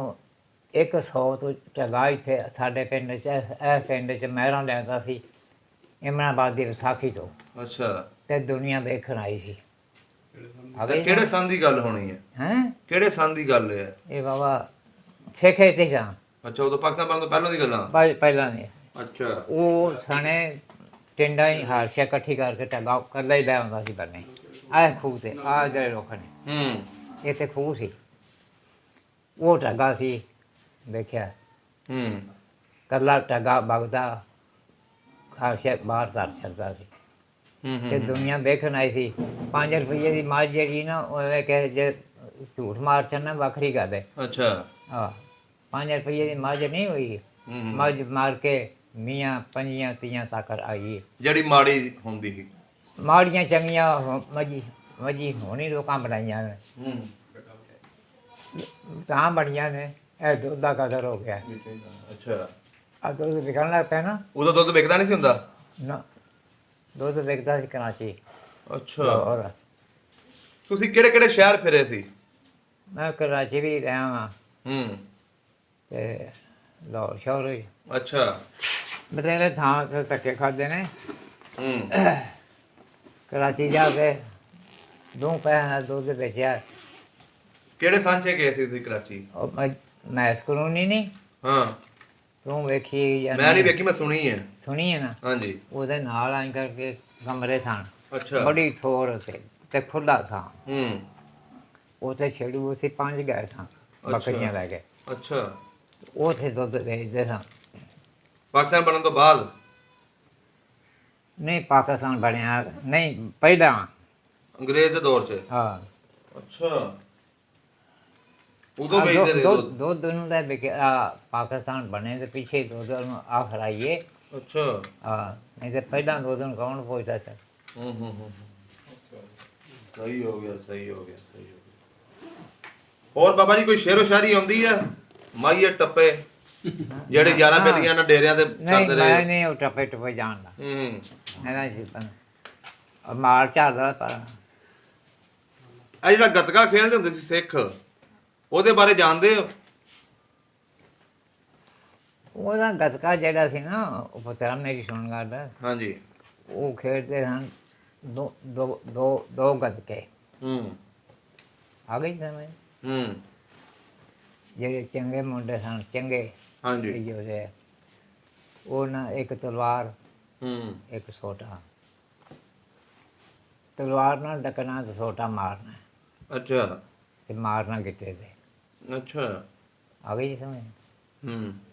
100 ਤੋਂ ਚੰਗਾ ਇੱਥੇ ਸਾਡੇ ਪਿੰਡ 'ਚ ਇਹ ਪਿੰਡ 'ਚ ਮਹਿਰਾਂ ਲੈਂਦਾ ਸੀ ਇਮਰਾਬਾਦ ਦੀ ਵਿਸਾਖੀ ਤੋਂ। ਅੱਛਾ, ਤੇ ਦੁਨੀਆ ਵੇਖਣ ਆਈ ਸੀ। ਤੇ ਕਿਹੜੇ ਸੰਨ ਦੀ ਗੱਲ ਹੋਣੀ ਹੈ? ਹੈਂ ਕਿਹੜੇ ਸੰਨ ਦੀ ਗੱਲ ਹੈ? ਇਹ ਬਾਬਾ ਸਿੱਖੇ ਤੇ ਜਾਂ ਅੱਛਾ, ਉਦੋਂ ਪਾਕਿਸਤਾਨ ਬਣਨ ਤੋਂ ਪਹਿਲਾਂ ਦੀ ਗੱਲਾਂ। ਪਹਿਲਾਂ ਨੇ ਅੱਛਾ, ਉਹ ਸਣੇ ਟਿੰਡਾਂ ਹੀ ਹਾਰਸ਼ਿਆ ਇਕੱਠੀ ਕਰਕੇ ਟੰਗਾ ਕੱਲਾ ਹੀ ਲੈ ਆਉਂਦਾ ਸੀ ਬੰਨੇ ਆਹ ਖੂਹ ਤੇ ਆਹ ਜਿਹੜੇ ਲੋਕ ਨੇ ਇਹ ਤੇ ਖੂਹ ਸੀ, ਉਹ ਟੰਗਾ ਸੀ ਦੇਖਿਆ ਕੱਲਾ ਟੰਗਾ ਵਗਦਾ ਹਾਰਸ਼ਿਆ ਬਾਹਰ ਤਰ ਛੱਡਦਾ ਸੀ ਤੇ ਦੁਨੀਆ ਵੇਖਣ ਆਈ ਸੀ। 5 ਰੁਪਏ ਦੀ ਮੱਝ ਜਿਹੜੀ ਨਾ ਉਹ ਕਹੇ ਜੇ ਝੂਠ ਮਾਰ ਚੱਲਣਾ ਵੱਖਰੀ ਗੱਲ ਹੈ। ਅੱਛਾ, ਹਾਂ 5 ਰੁਪਏ ਦੀ ਮੱਝ ਨਹੀਂ ਹੋਈ, ਮੱਝ ਮਾਰ ਕੇ ਮੀਆਂ 5 30 ਤੱਕ ਆਈ। ਜਿਹੜੀ ਮਾੜੀ ਹੁੰਦੀ ਸੀ। ਮਾੜੀਆਂ ਚੰਗੀਆਂ ਮੱਝੀ ਹੋਣੀ ਲੋਕਾਂ ਬਣਾਈਆਂ ਨੇ ਤਾਂ ਬਣੀਆਂ ਨੇ। ਇਹ ਦੁੱਧ ਦਾ ਕਦਰ ਹੋ ਗਿਆ। ਅੱਛਾ, ਆ ਦੁੱਧ ਵਿਕਣ ਲੱਗ ਪਿਆ ਨਾ। ਉਦੋਂ ਦੁੱਧ ਵਿਕਦਾ ਨਹੀਂ ਸੀ ਹੁੰਦਾ? ਨਾ ਦੁੱਧ ਵਿਕਦਾ ਸੀ ਕਰਾਚੀ। ਅੱਛਾ, ਲਾਹੌਰ। ਤੁਸੀਂ ਕਿਹੜੇ ਕਿਹੜੇ ਸ਼ਹਿਰ ਫਿਰੇ ਸੀ? ਮੈਂ ਕਰਾਚੀ ਵੀ ਰਿਹਾ ਹਾਂ ਤੇ ਲਾਹੌਰ ਸ਼ਹਿਰ ਵੀ। ਅੱਛਾ, ਬਥੇਰੇ ਥਾਂ ਤੇ ਧੱਕੇ ਖਾਦੇ ਨੇ। ਕਰਾਚੀ ਜਾ ਕੇ 2 ਪੈਸੇ ਨਾਲ ਦੁੱਧ ਵੇਚਿਆ। ਕਿਹੜੇ ਸੰਨ 'ਚ ਗਏ ਸੀ ਤੁਸੀਂ ਕਰਾਚੀ? ਉਹ ਮੈਸ ਕਲੋਨੀ ਨਹੀਂ ਹਾਂ, ਤੂੰ ਵੇਖੀ ਜਾਂ ਮੈਂ ਨਹੀਂ ਵੇਖੀ, ਮੈਂ ਸੁਣੀ ਹੈ। ਸੁਣੀ ਹੈ ਨਾ? ਹਾਂਜੀ। ਉਹਦੇ ਨਾਲ ਆਂ ਕਰਕੇ ਕਮਰੇ ਸਨ। ਅੱਛਾ। ਬੜੀ ਥੋੜ ਤੇ ਖੁੱਲਾ ਥਾਂ। ਹੂੰ। ਉੱਥੇ ਛੇੜੂ ਅਸੀਂ 5 ਗਏ ਸਾਂ ਬੱਕਰੀਆਂ ਲੈ ਕੇ। ਅੱਛਾ, ਉੱਥੇ ਦੁੱਧ ਵੇਚਦੇ ਸਾਂ। ਪਾਕਿਸਤਾਨ ਬਣਨ ਤੋਂ ਬਾਅਦ? ਨਹੀਂ ਪਾਕਿਸਤਾਨ ਬਣਿਆ ਨਹੀਂ, ਪਹਿਲਾਂ। ਅੰਗਰੇਜ਼ ਦੇ ਦੌਰ 'ਚ? ਹਾਂ। ਅੱਛਾ, ਉਦੋਂ ਵੇਚਦੇ ਰਹੇ ਦੁੱਧ? ਦੁੱਧ ਨੂੰ ਲੈ ਪਾਕਿਸਤਾਨ ਬਣੇ ਤੇ ਪਿੱਛੇ ਦੁੱਧ ਨੂੰ ਆਖਰ ਆਈਏ। ਅੱਛਾ। ਹਾਂ, ਨਹੀਂ ਤੇ ਪਹਿਲਾਂ ਦੁੱਧ ਨੂੰ ਕੌਣ ਪੁੱਛਦਾ ਸੀ? ਸਹੀ ਹੋ ਗਿਆ, ਸਹੀ ਹੋ ਗਿਆ, ਸਹੀ ਹੋ ਗਿਆ। ਹੋਰ ਬਾਬਾ ਜੀ ਕੋਈ ਸ਼ੇਰੋ ਸ਼ਾਇਰੀ ਆਉਂਦੀ ਆ? ਮਾਈਏ ਟੱਪੇ ਜਿਹੜੇ 11 ਬੇਲੀਆਂ ਨਾਲ ਡੇਰਿਆਂ ਤੇ ਨਹੀਂ, ਕਰਦੇ ਰਹੇ? ਮੈਂ ਨਹੀਂ ਉਹ ਟੱਪੇ ਜਾਣਦਾ। ਇਹਦਾ ਜੀ ਮਾਰ ਝਾੜਦਾ ਪਰ ਆ ਜਿਹੜਾ ਗੱਤਕਾ ਖੇਡਦੇ ਹੁੰਦੇ ਸੀ ਸਿੱਖ, ਉਹਦੇ ਬਾਰੇ ਜਾਣਦੇ ਹੋ? ਉਹਦਾ ਗੱਤਕਾ ਜਿਹੜਾ ਸੀ ਨਾ, ਉਹ ਪੁੱਤਰਾ ਮੇਰੀ ਸੁਣ ਗੱਲ। ਹਾਂਜੀ। ਉਹ ਖੇਡਦੇ ਸਨ ਦੋ ਗੱਤਕੇ। ਆ ਗਈ ਸਮਝ? ਜਿਹੜੇ ਚੰਗੇ ਮੁੰਡੇ ਸਨ, ਚੰਗੇ ਹਾਂਜੀ। ਜਿਹੇ ਉਹ ਨਾ ਇੱਕ ਤਲਵਾਰ ਇੱਕ ਸੋਟਾ। ਤਲਵਾਰ ਨਾਲ ਡਕਣਾ ਤੇ ਸੋਟਾ ਮਾਰਨਾ। ਅੱਛਾ। ਤੇ ਮਾਰਨਾ ਗਿੱਟੇ ਤੇ। ਅੱਛਾ। ਆ ਗਈ ਸਮਝ?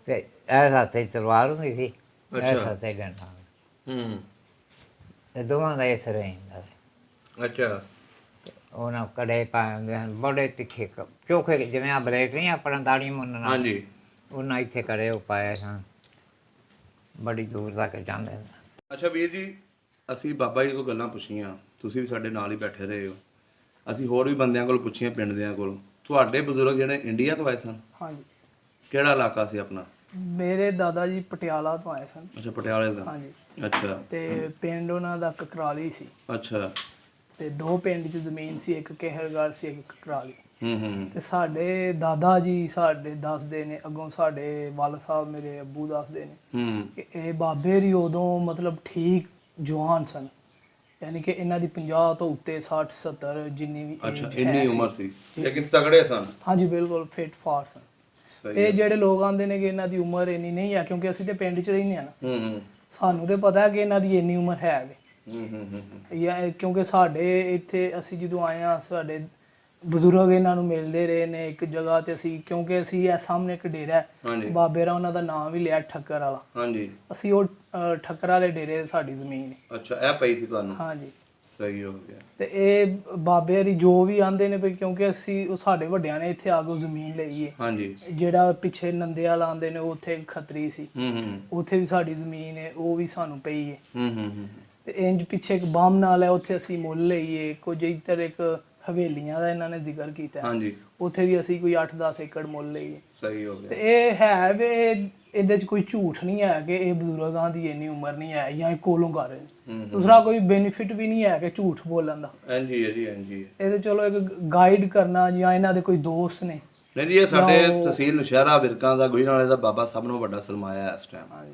ਤੇ ਇਹ ਹੱਥੇ ਤਲਵਾਰ ਹੁੰਦੀ ਸੀ, ਇਹ ਹੱਥੇ ਡੰਡਾ। ਤੇ ਦੋਵਾਂ ਦਾ ਇਸ ਤਰ੍ਹਾਂ ਹੁੰਦਾ ਸੀ। ਅੱਛਾ। ਉਹਨਾਂ ਕੜੇ ਪਾਏ ਹੁੰਦੇ ਹਨ ਬੜੇ ਤਿੱਖੇ ਚੋਖੇ, ਜਿਵੇਂ ਆ ਬਲੇਟ ਨਹੀਂ ਆਪਣਾ ਦਾੜੀ ਮੁੰਨਣਾ। ਹਾਂਜੀ। ਉਹਨਾਂ ਇੱਥੇ ਕੜੇ ਉਹ ਪਾਏ ਸਨ, ਬੜੀ ਦੂਰ ਤੱਕ ਜਾਂਦੇ ਸਨ। ਅੱਛਾ ਵੀਰ ਜੀ, ਅਸੀਂ ਬਾਬਾ ਜੀ ਕੋਲ ਗੱਲਾਂ ਪੁੱਛੀਆਂ, ਤੁਸੀਂ ਵੀ ਸਾਡੇ ਨਾਲ ਹੀ ਬੈਠੇ ਰਹੇ ਹੋ। ਅਸੀਂ ਹੋਰ ਵੀ ਬੰਦਿਆਂ ਕੋਲ ਪੁੱਛੀਆਂ, ਪਿੰਡ ਦਿਆਂ ਕੋਲ। ਤੁਹਾਡੇ ਬਜ਼ੁਰਗ ਜਿਹੜੇ ਇੰਡੀਆ ਤੋਂ ਆਏ ਸਨ? ਹਾਂਜੀ। ਕਿਹੜਾ ਇਲਾਕਾ ਸੀ ਆਪਣਾ? ਮੇਰੇ ਦਾਦਾ ਜੀ ਪਟਿਆਲਾ ਤੋਂ ਆਏ ਸਨ। ਅੱਛਾ, ਪਟਿਆਲੇ ਤੋਂ। ਹਾਂਜੀ। ਅੱਛਾ। ਤੇ ਪਿੰਡ ਉਹਨਾਂ ਦਾ ਕਕਰਾਲੀ ਸੀ। ਅੱਛਾ। ਤੇ 2 ਪਿੰਡ 'ਚ ਜ਼ਮੀਨ ਸੀ, ਇੱਕ ਕਿਹਰਗੜ੍ਹ ਸੀ, ਇੱਕ ਕਕਰਾਲੀ। ਤੇ ਸਾਡੇ ਦਾਦਾ ਜੀ ਸਾਡੇ ਦੱਸਦੇ ਨੇ, ਅੱਗੋਂ ਸਾਡੇ ਵਾਲ ਸਾਹਿਬ ਮੇਰੇ ਅੱਬੂ ਦੱਸਦੇ ਨੇ ਕਿ ਇਹ ਬਾਬੇ ਰੀ ਉਦੋਂ ਮਤਲਬ ਠੀਕ ਜਵਾਨ ਸਨ, ਯਾਨੀ ਕਿ ਇਹਨਾਂ ਦੀ 50 ਤੋਂ ਉੱਤੇ 60 70 ਜਿੰਨੀ ਵੀ ਅੱਛਾ, ਇੰਨੀ ਉਮਰ ਸੀ, ਲੇਕਿਨ ਤਗੜੇ ਸਨ। ਹਾਂਜੀ, ਬਿਲਕੁਲ ਫਿਟ ਫਾਰ ਸਨ। ਇਹ ਜਿਹੜੇ ਲੋਕ ਆਉਂਦੇ ਨੇ ਕਿ ਇਹਨਾਂ ਦੀ ਉਮਰ ਇੰਨੀ ਨਹੀਂ ਆ, ਕਿਉਂਕਿ ਅਸੀਂ ਤੇ ਪਿੰਡ 'ਚ ਰਹਿੰਦੇ ਆ ਨਾ, ਸਾਨੂੰ ਤੇ ਪਤਾ ਹੈ ਕਿ ਇਹਨਾਂ ਦੀ ਇੰਨੀ ਉਮਰ ਹੈ ਵੇ। ਕਿਉਂਕਿ ਸਾਡੇ ਇੱਥੇ ਅਸੀਂ ਜਦੋਂ ਆਏ ਆ, ਸਾਡੇ ਬਜ਼ੁਰਗ ਇਹਨਾਂ ਨੂੰ ਮਿਲਦੇ ਰਹੇ ਨੇ ਇੱਕ ਜਗ੍ਹਾ ਤੇ। ਅਸੀਂ ਕਿਉਂਕਿ ਅਸੀਂ ਇਹ ਸਾਹਮਣੇ ਇੱਕ ਡੇਰਾ ਬਾਬੇ ਰਾ, ਉਹਨਾਂ ਦਾ ਨਾਮ ਵੀ ਲਿਆ ਠੱਕਰ ਵਾਲਾ। ਹਾਂਜੀ। ਅਸੀਂ ਉਹ ਠੱਕਰ ਵਾਲੇ ਡੇਰੇ ਸਾਡੀ ਜ਼ਮੀਨ ਹੈ। ਅੱਛਾ, ਇਹ ਪਈ ਸੀ ਤੁਹਾਨੂੰ? ਹਾਂਜੀ। ਸਹੀ ਹੋ ਗਿਆ। ਤੇ ਇਹ ਬਾਬੇ ਦੀ ਜੋ ਵੀ ਆਂਦੇ ਨੇ ਵੀ, ਕਿਉਂਕਿ ਅਸੀਂ ਉਹ ਸਾਡੇ ਵੱਡਿਆਂ ਨੇ ਇੱਥੇ ਆ ਕੇ ਜ਼ਮੀਨ ਲਈ ਹੈ। ਹਾਂਜੀ। ਜਿਹੜਾ ਪਿੱਛੇ ਨੰਦਿਆ ਲਾਉਂਦੇ ਨੇ, ਉੱਥੇ ਖੱਤਰੀ ਸੀ, ਉੱਥੇ ਵੀ ਸਾਡੀ ਜ਼ਮੀਨ ਹੈ, ਉਹ ਵੀ ਸਾਨੂੰ ਪਈ ਹੈ। ਤੇ ਇੰਜ ਪਿੱਛੇ ਇੱਕ ਬਾਮ ਨਾਲ ਹੈ, ਉੱਥੇ ਅਸੀਂ ਮੁੱਲ ਲਈਏ। ਕੁਝ ਇੱਧਰ ਇੱਕ ਹਵੇਲੀਆਂ ਦਾ ਇਹਨਾਂ ਨੇ ਜ਼ਿਕਰ ਕੀਤਾ, ਹਾਂਜੀ, ਉੱਥੇ ਵੀ ਅਸੀਂ ਕੋਈ 8-10 ਏਕੜ ਮੁੱਲ ਲਈਏ। ਸਹੀ ਹੋ ਤੇ ਗਿਆ। ਇਹ ਹੈ ਵੀ ਇਹਦੇ 'ਚ ਕੋਈ ਝੂਠ ਨਹੀਂ ਹੈ ਕਿ ਇਹ ਬਜ਼ੁਰਗਾਂ ਦੀ ਇੰਨੀ ਉਮਰ ਨਹੀਂ ਹੈ ਜਾਂ ਇਹ ਕੋਲੋਂ ਕਰ ਰਹੇ ਨੇ। ਦੂਸਰਾ ਕੋਈ ਬੈਨੀਫਿਟ ਵੀ ਨਹੀਂ ਹੈ ਕਿ ਝੂਠ ਬੋਲਣ ਦਾ। ਹਾਂਜੀ ਹੈ ਜੀ, ਹਾਂਜੀ ਹੈ। ਇਹਦੇ ਚਲੋ ਇੱਕ ਗਾਈਡ ਕਰਨਾ ਜਾਂ ਇਹਨਾਂ ਦੇ ਕੋਈ ਦੋਸਤ ਨੇ। ਨਹੀਂ ਜੀ, ਇਹ ਸਾਡੇ ਤਹਿਸੀਲ ਨੌਸ਼ਹਿਰਾ ਵਿਰਕਾਂ ਦਾ ਗੁਜਰਾਂਵਾਲੇ ਦਾ ਬਾਬਾ ਸਭ ਨੂੰ ਵੱਡਾ ਸਰਮਾਇਆ ਹੈ ਇਸ ਟਾਈਮ।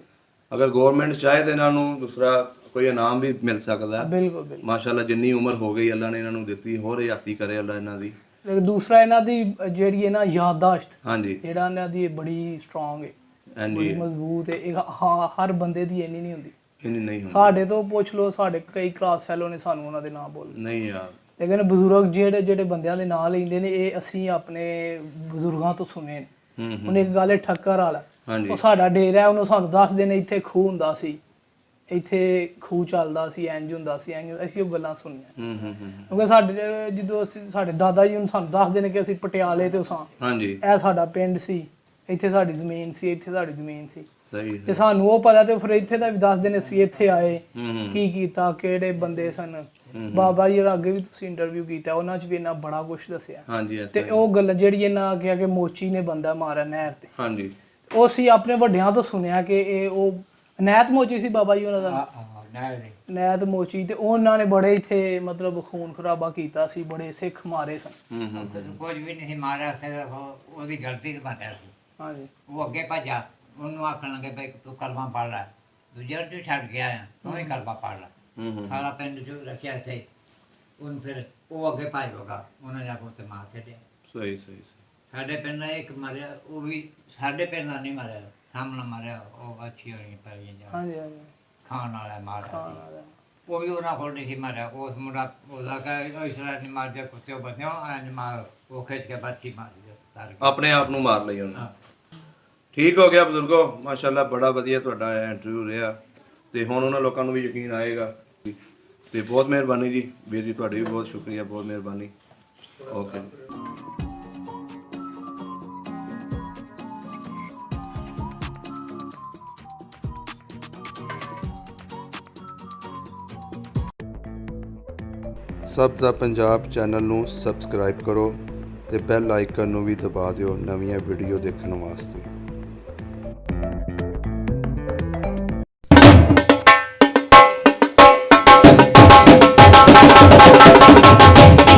ਅਗਰ ਗਵਰਨਮੈਂਟ ਚਾਹੇ ਤਾਂ ਇਹਨਾਂ ਨੂੰ ਦੂਸਰਾ ਕੋਈ ਇਨਾਮ ਵੀ ਮਿਲ ਸਕਦਾ ਹੈ। ਬਿਲਕੁਲ ਬਿਲਕੁਲ। ਮਾਸ਼ਾਅੱਲਾ ਜਿੰਨੀ ਉਮਰ ਹੋ ਗਈ ਅੱਲਾ ਨੇ ਇਹਨਾਂ ਨੂੰ ਦਿੱਤੀ, ਹੋਰ ਹਯਾਤੀ ਕਰੇ ਅੱਲਾ ਇਹਨਾਂ ਦੀ। ਲੇਕਿਨ ਦੂਸਰਾ ਇਹਨਾਂ ਦੀ ਜਿਹੜੀ ਹੈ ਨਾ ਯਾਦਾਸ਼ਤ, ਹਾਂਜੀ ਜਿਹੜਾ ਇਹਨਾਂ ਦੀ ਬੜੀ ਸਟਰੋਂਗ ਹੈ, ਹਾਂਜੀ ਬੜੀ ਮਜ਼ਬੂਤ ਹੈ। ਇਹ ਹਰ ਬੰਦੇ ਦੀ ਇੰਨੀ ਨਹੀਂ ਹੁੰਦੀ। ਇੰਨੀ ਨਹੀਂ ਹੁੰਦੀ। ਸਾਡੇ ਤੋਂ ਪੁੱਛ ਲਓ, ਸਾਡੇ ਕਈ ਕਲਾਸ ਫੈਲੋ ਨੇ ਸਾਨੂੰ ਉਹਨਾਂ ਦੇ ਨਾਮ ਬੋਲ। ਨਹੀਂ ਯਾਰ, ਲੇਕਿਨ ਬਜ਼ੁਰਗ ਜਿਹੜੇ ਬੰਦਿਆਂ ਦੇ ਨਾਂ ਲੈਂਦੇ ਨੇ, ਇਹ ਅਸੀਂ ਆਪਣੇ ਬਜ਼ੁਰਗਾਂ ਤੋਂ ਸੁਣੇ ਨੇ। ਹੁਣ ਇੱਕ ਗੱਲ ਹੈ ਠੱਕਰ ਵਾਲਾ, ਹਾਂਜੀ ਉਹ ਸਾਡਾ ਡੇਰਾ ਹੈ, ਉਹਨੂੰ ਸਾਨੂੰ ਦੱਸਦੇ ਨੇ ਇੱਥੇ ਖੂਹ ਹੁੰਦਾ ਸੀ, ਇੱਥੇ ਖੂਹ ਚੱਲਦਾ ਸੀ, ਇੰਜ ਹੁੰਦਾ ਸੀ, ਇੰਜ। ਅਸੀਂ ਉਹ ਗੱਲਾਂ ਸੁਣੀਆਂ ਕਿਉਂਕਿ ਸਾਡੇ ਜਦੋਂ ਅਸੀਂ ਸਾਡੇ ਦਾਦਾ ਜੀ ਹੁਣ ਸਾਨੂੰ ਦੱਸਦੇ ਨੇ ਕਿ ਅਸੀਂ ਪਟਿਆਲੇ ਤੋਂ ਸਾਂ, ਹਾਂਜੀ ਇਹ ਸਾਡਾ ਪਿੰਡ ਸੀ, ਇੱਥੇ ਸਾਡੀ ਜ਼ਮੀਨ ਸੀ, ਇੱਥੇ ਸਾਡੀ ਜ਼ਮੀਨ ਸੀ। ਸਹੀ ਤੇ ਸਾਨੂੰ ਉਹ ਪਤਾ ਤੇ ਫਿਰ ਇੱਥੇ ਦਾ ਵੀ ਦੱਸਦੇ ਨੇ ਅਸੀਂ ਇੱਥੇ ਆਏ, ਕੀ ਕੀਤਾ, ਕਿਹੜੇ ਬੰਦੇ ਸਨ। ਬਾਬਾ ਜੀ ਅੱਗੇ ਵੀ ਤੁਸੀਂ ਇੰਟਰਵਿਊ ਕੀਤਾ, ਉਹਨਾਂ 'ਚ ਵੀ ਇਹਨਾਂ ਬੜਾ ਕੁਝ ਦੱਸਿਆ। ਹਾਂਜੀ ਤੇ ਉਹ ਗੱਲ ਜਿਹੜੀ ਇਹਨਾਂ ਕਿਹਾ ਕਿ ਮੋਚੀ ਨੇ ਬੰਦਾ ਮਾਰਿਆ ਨਹਿਰ ਤੇ, ਹਾਂਜੀ ਉਹ ਅਸੀਂ ਆਪਣੇ ਵੱਡਿਆਂ ਤੋਂ ਸੁਣਿਆ ਕਿ ਇਹ ਉਹ ਅਨੈਤ ਮੋਚੀ ਸੀ ਬਾਬਾ ਜੀ ਉਹਨਾਂ ਦਾ, ਅਨੈਤ ਮੋਚੀ। ਤੇ ਉਹਨਾਂ ਨੇ ਬੜੇ ਇੱਥੇ ਮਤਲਬ ਖੂਨ ਖਰਾਬਾ ਕੀਤਾ ਸੀ, ਬੜੇ ਸਿੱਖ ਮਾਰੇ ਸਨ। ਕੁਝ ਵੀ ਨਹੀਂ ਮਾਰਿਆ ਸੀ, ਉਹਦੀ ਗਲਤੀ ਤੇ ਮਾਰਿਆ ਸੀ। ਹਾਂਜੀ ਉਹ ਅੱਗੇ ਭੱਜਾ, ਉਹਨੂੰ ਆਖਣ ਲੱਗੇ ਬਈ ਤੂੰ ਕਲਮਾ ਪੜ੍ਹ ਲੈ, ਦੂਜੇ ਨੂੰ ਛੱਡ ਗਿਆ ਆ, ਤੂੰ ਵੀ ਕਲਮਾ ਪੜ੍ਹ ਲੈ। ਸਾਰਾ ਪਿੰਡ ਚ ਰੱਖਿਆ ਸੀ ਉਹਨੂੰ, ਫਿਰ ਉਹ ਅੱਗੇ ਭੱਜ ਹੋਗਾ, ਉਹਨਾਂ ਜਾ ਕੇ ਉੱਤੇ ਮਾਰ ਛੱਡਿਆ। ਸਹੀ ਸਹੀ। ਸਾਡੇ ਪਿੰਡ ਦਾ ਇੱਕ ਮਾਰਿਆ, ਉਹ ਵੀ ਸਾਡੇ ਪਿੰਡ ਦਾ ਨਹੀਂ ਮਾਰਿਆ, ਸਾਹਮਣੇ ਮਾਰਿਆ, ਉਹ ਅੱਛੀ ਹੋਈ ਪਈ ਜਾਂ ਹਾਂਜੀ ਹਾਂਜੀ ਖਾਣ ਵਾਲਾ ਮਾਰਿਆ ਸੀ। ਉਹ ਵੀ ਉਹਨਾਂ ਕੋਲ ਨਹੀਂ ਸੀ ਮਾਰਿਆ, ਉਸ ਮੁੰਡਾ ਉਹਦਾ ਕਹੇ ਇਸ ਤਰ੍ਹਾਂ ਨਹੀਂ ਮਾਰਦੇ ਕੁੱਤੇ ਬੰਦੇ ਐਂ ਮਾਰ, ਉਹ ਖਿੱਚ ਕੇ ਬੱਚੀ ਮਾਰ ਦਿੱਤਾ, ਆਪਣੇ ਆਪ ਨੂੰ ਮਾਰ ਲਈ ਉਹਨੇ। ਠੀਕ ਹੋ ਗਿਆ ਬਜ਼ੁਰਗੋ, ਮਾਸ਼ਾਅੱਲਾ ਬੜਾ ਵਧੀਆ ਤੁਹਾਡਾ ਇੰਟਰਵਿਊ ਰਿਹਾ, ਤੇ ਹੁਣ ਉਹਨਾਂ ਲੋਕਾਂ ਨੂੰ ਵੀ ਯਕੀਨ ਆਏਗਾ। ਤੇ ਬਹੁਤ ਮਿਹਰਬਾਨੀ ਜੀ ਵੀਰ ਜੀ, ਤੁਹਾਡੀ ਵੀ ਬਹੁਤ ਸ਼ੁਕਰੀਆ, ਬਹੁਤ ਮਿਹਰਬਾਨੀ। ਓਕੇ ਸਭ ਦਾ ਪੰਜਾਬ ਚੈਨਲ ਨੂੰ ਸਬਸਕ੍ਰਾਈਬ ਕਰੋ ਤੇ ਬੈਲ ਆਈਕਨ ਨੂੰ ਵੀ ਦਬਾ ਦਿਓ ਨਵੀਆਂ ਵੀਡੀਓ ਦੇਖਣ ਵਾਸਤੇ।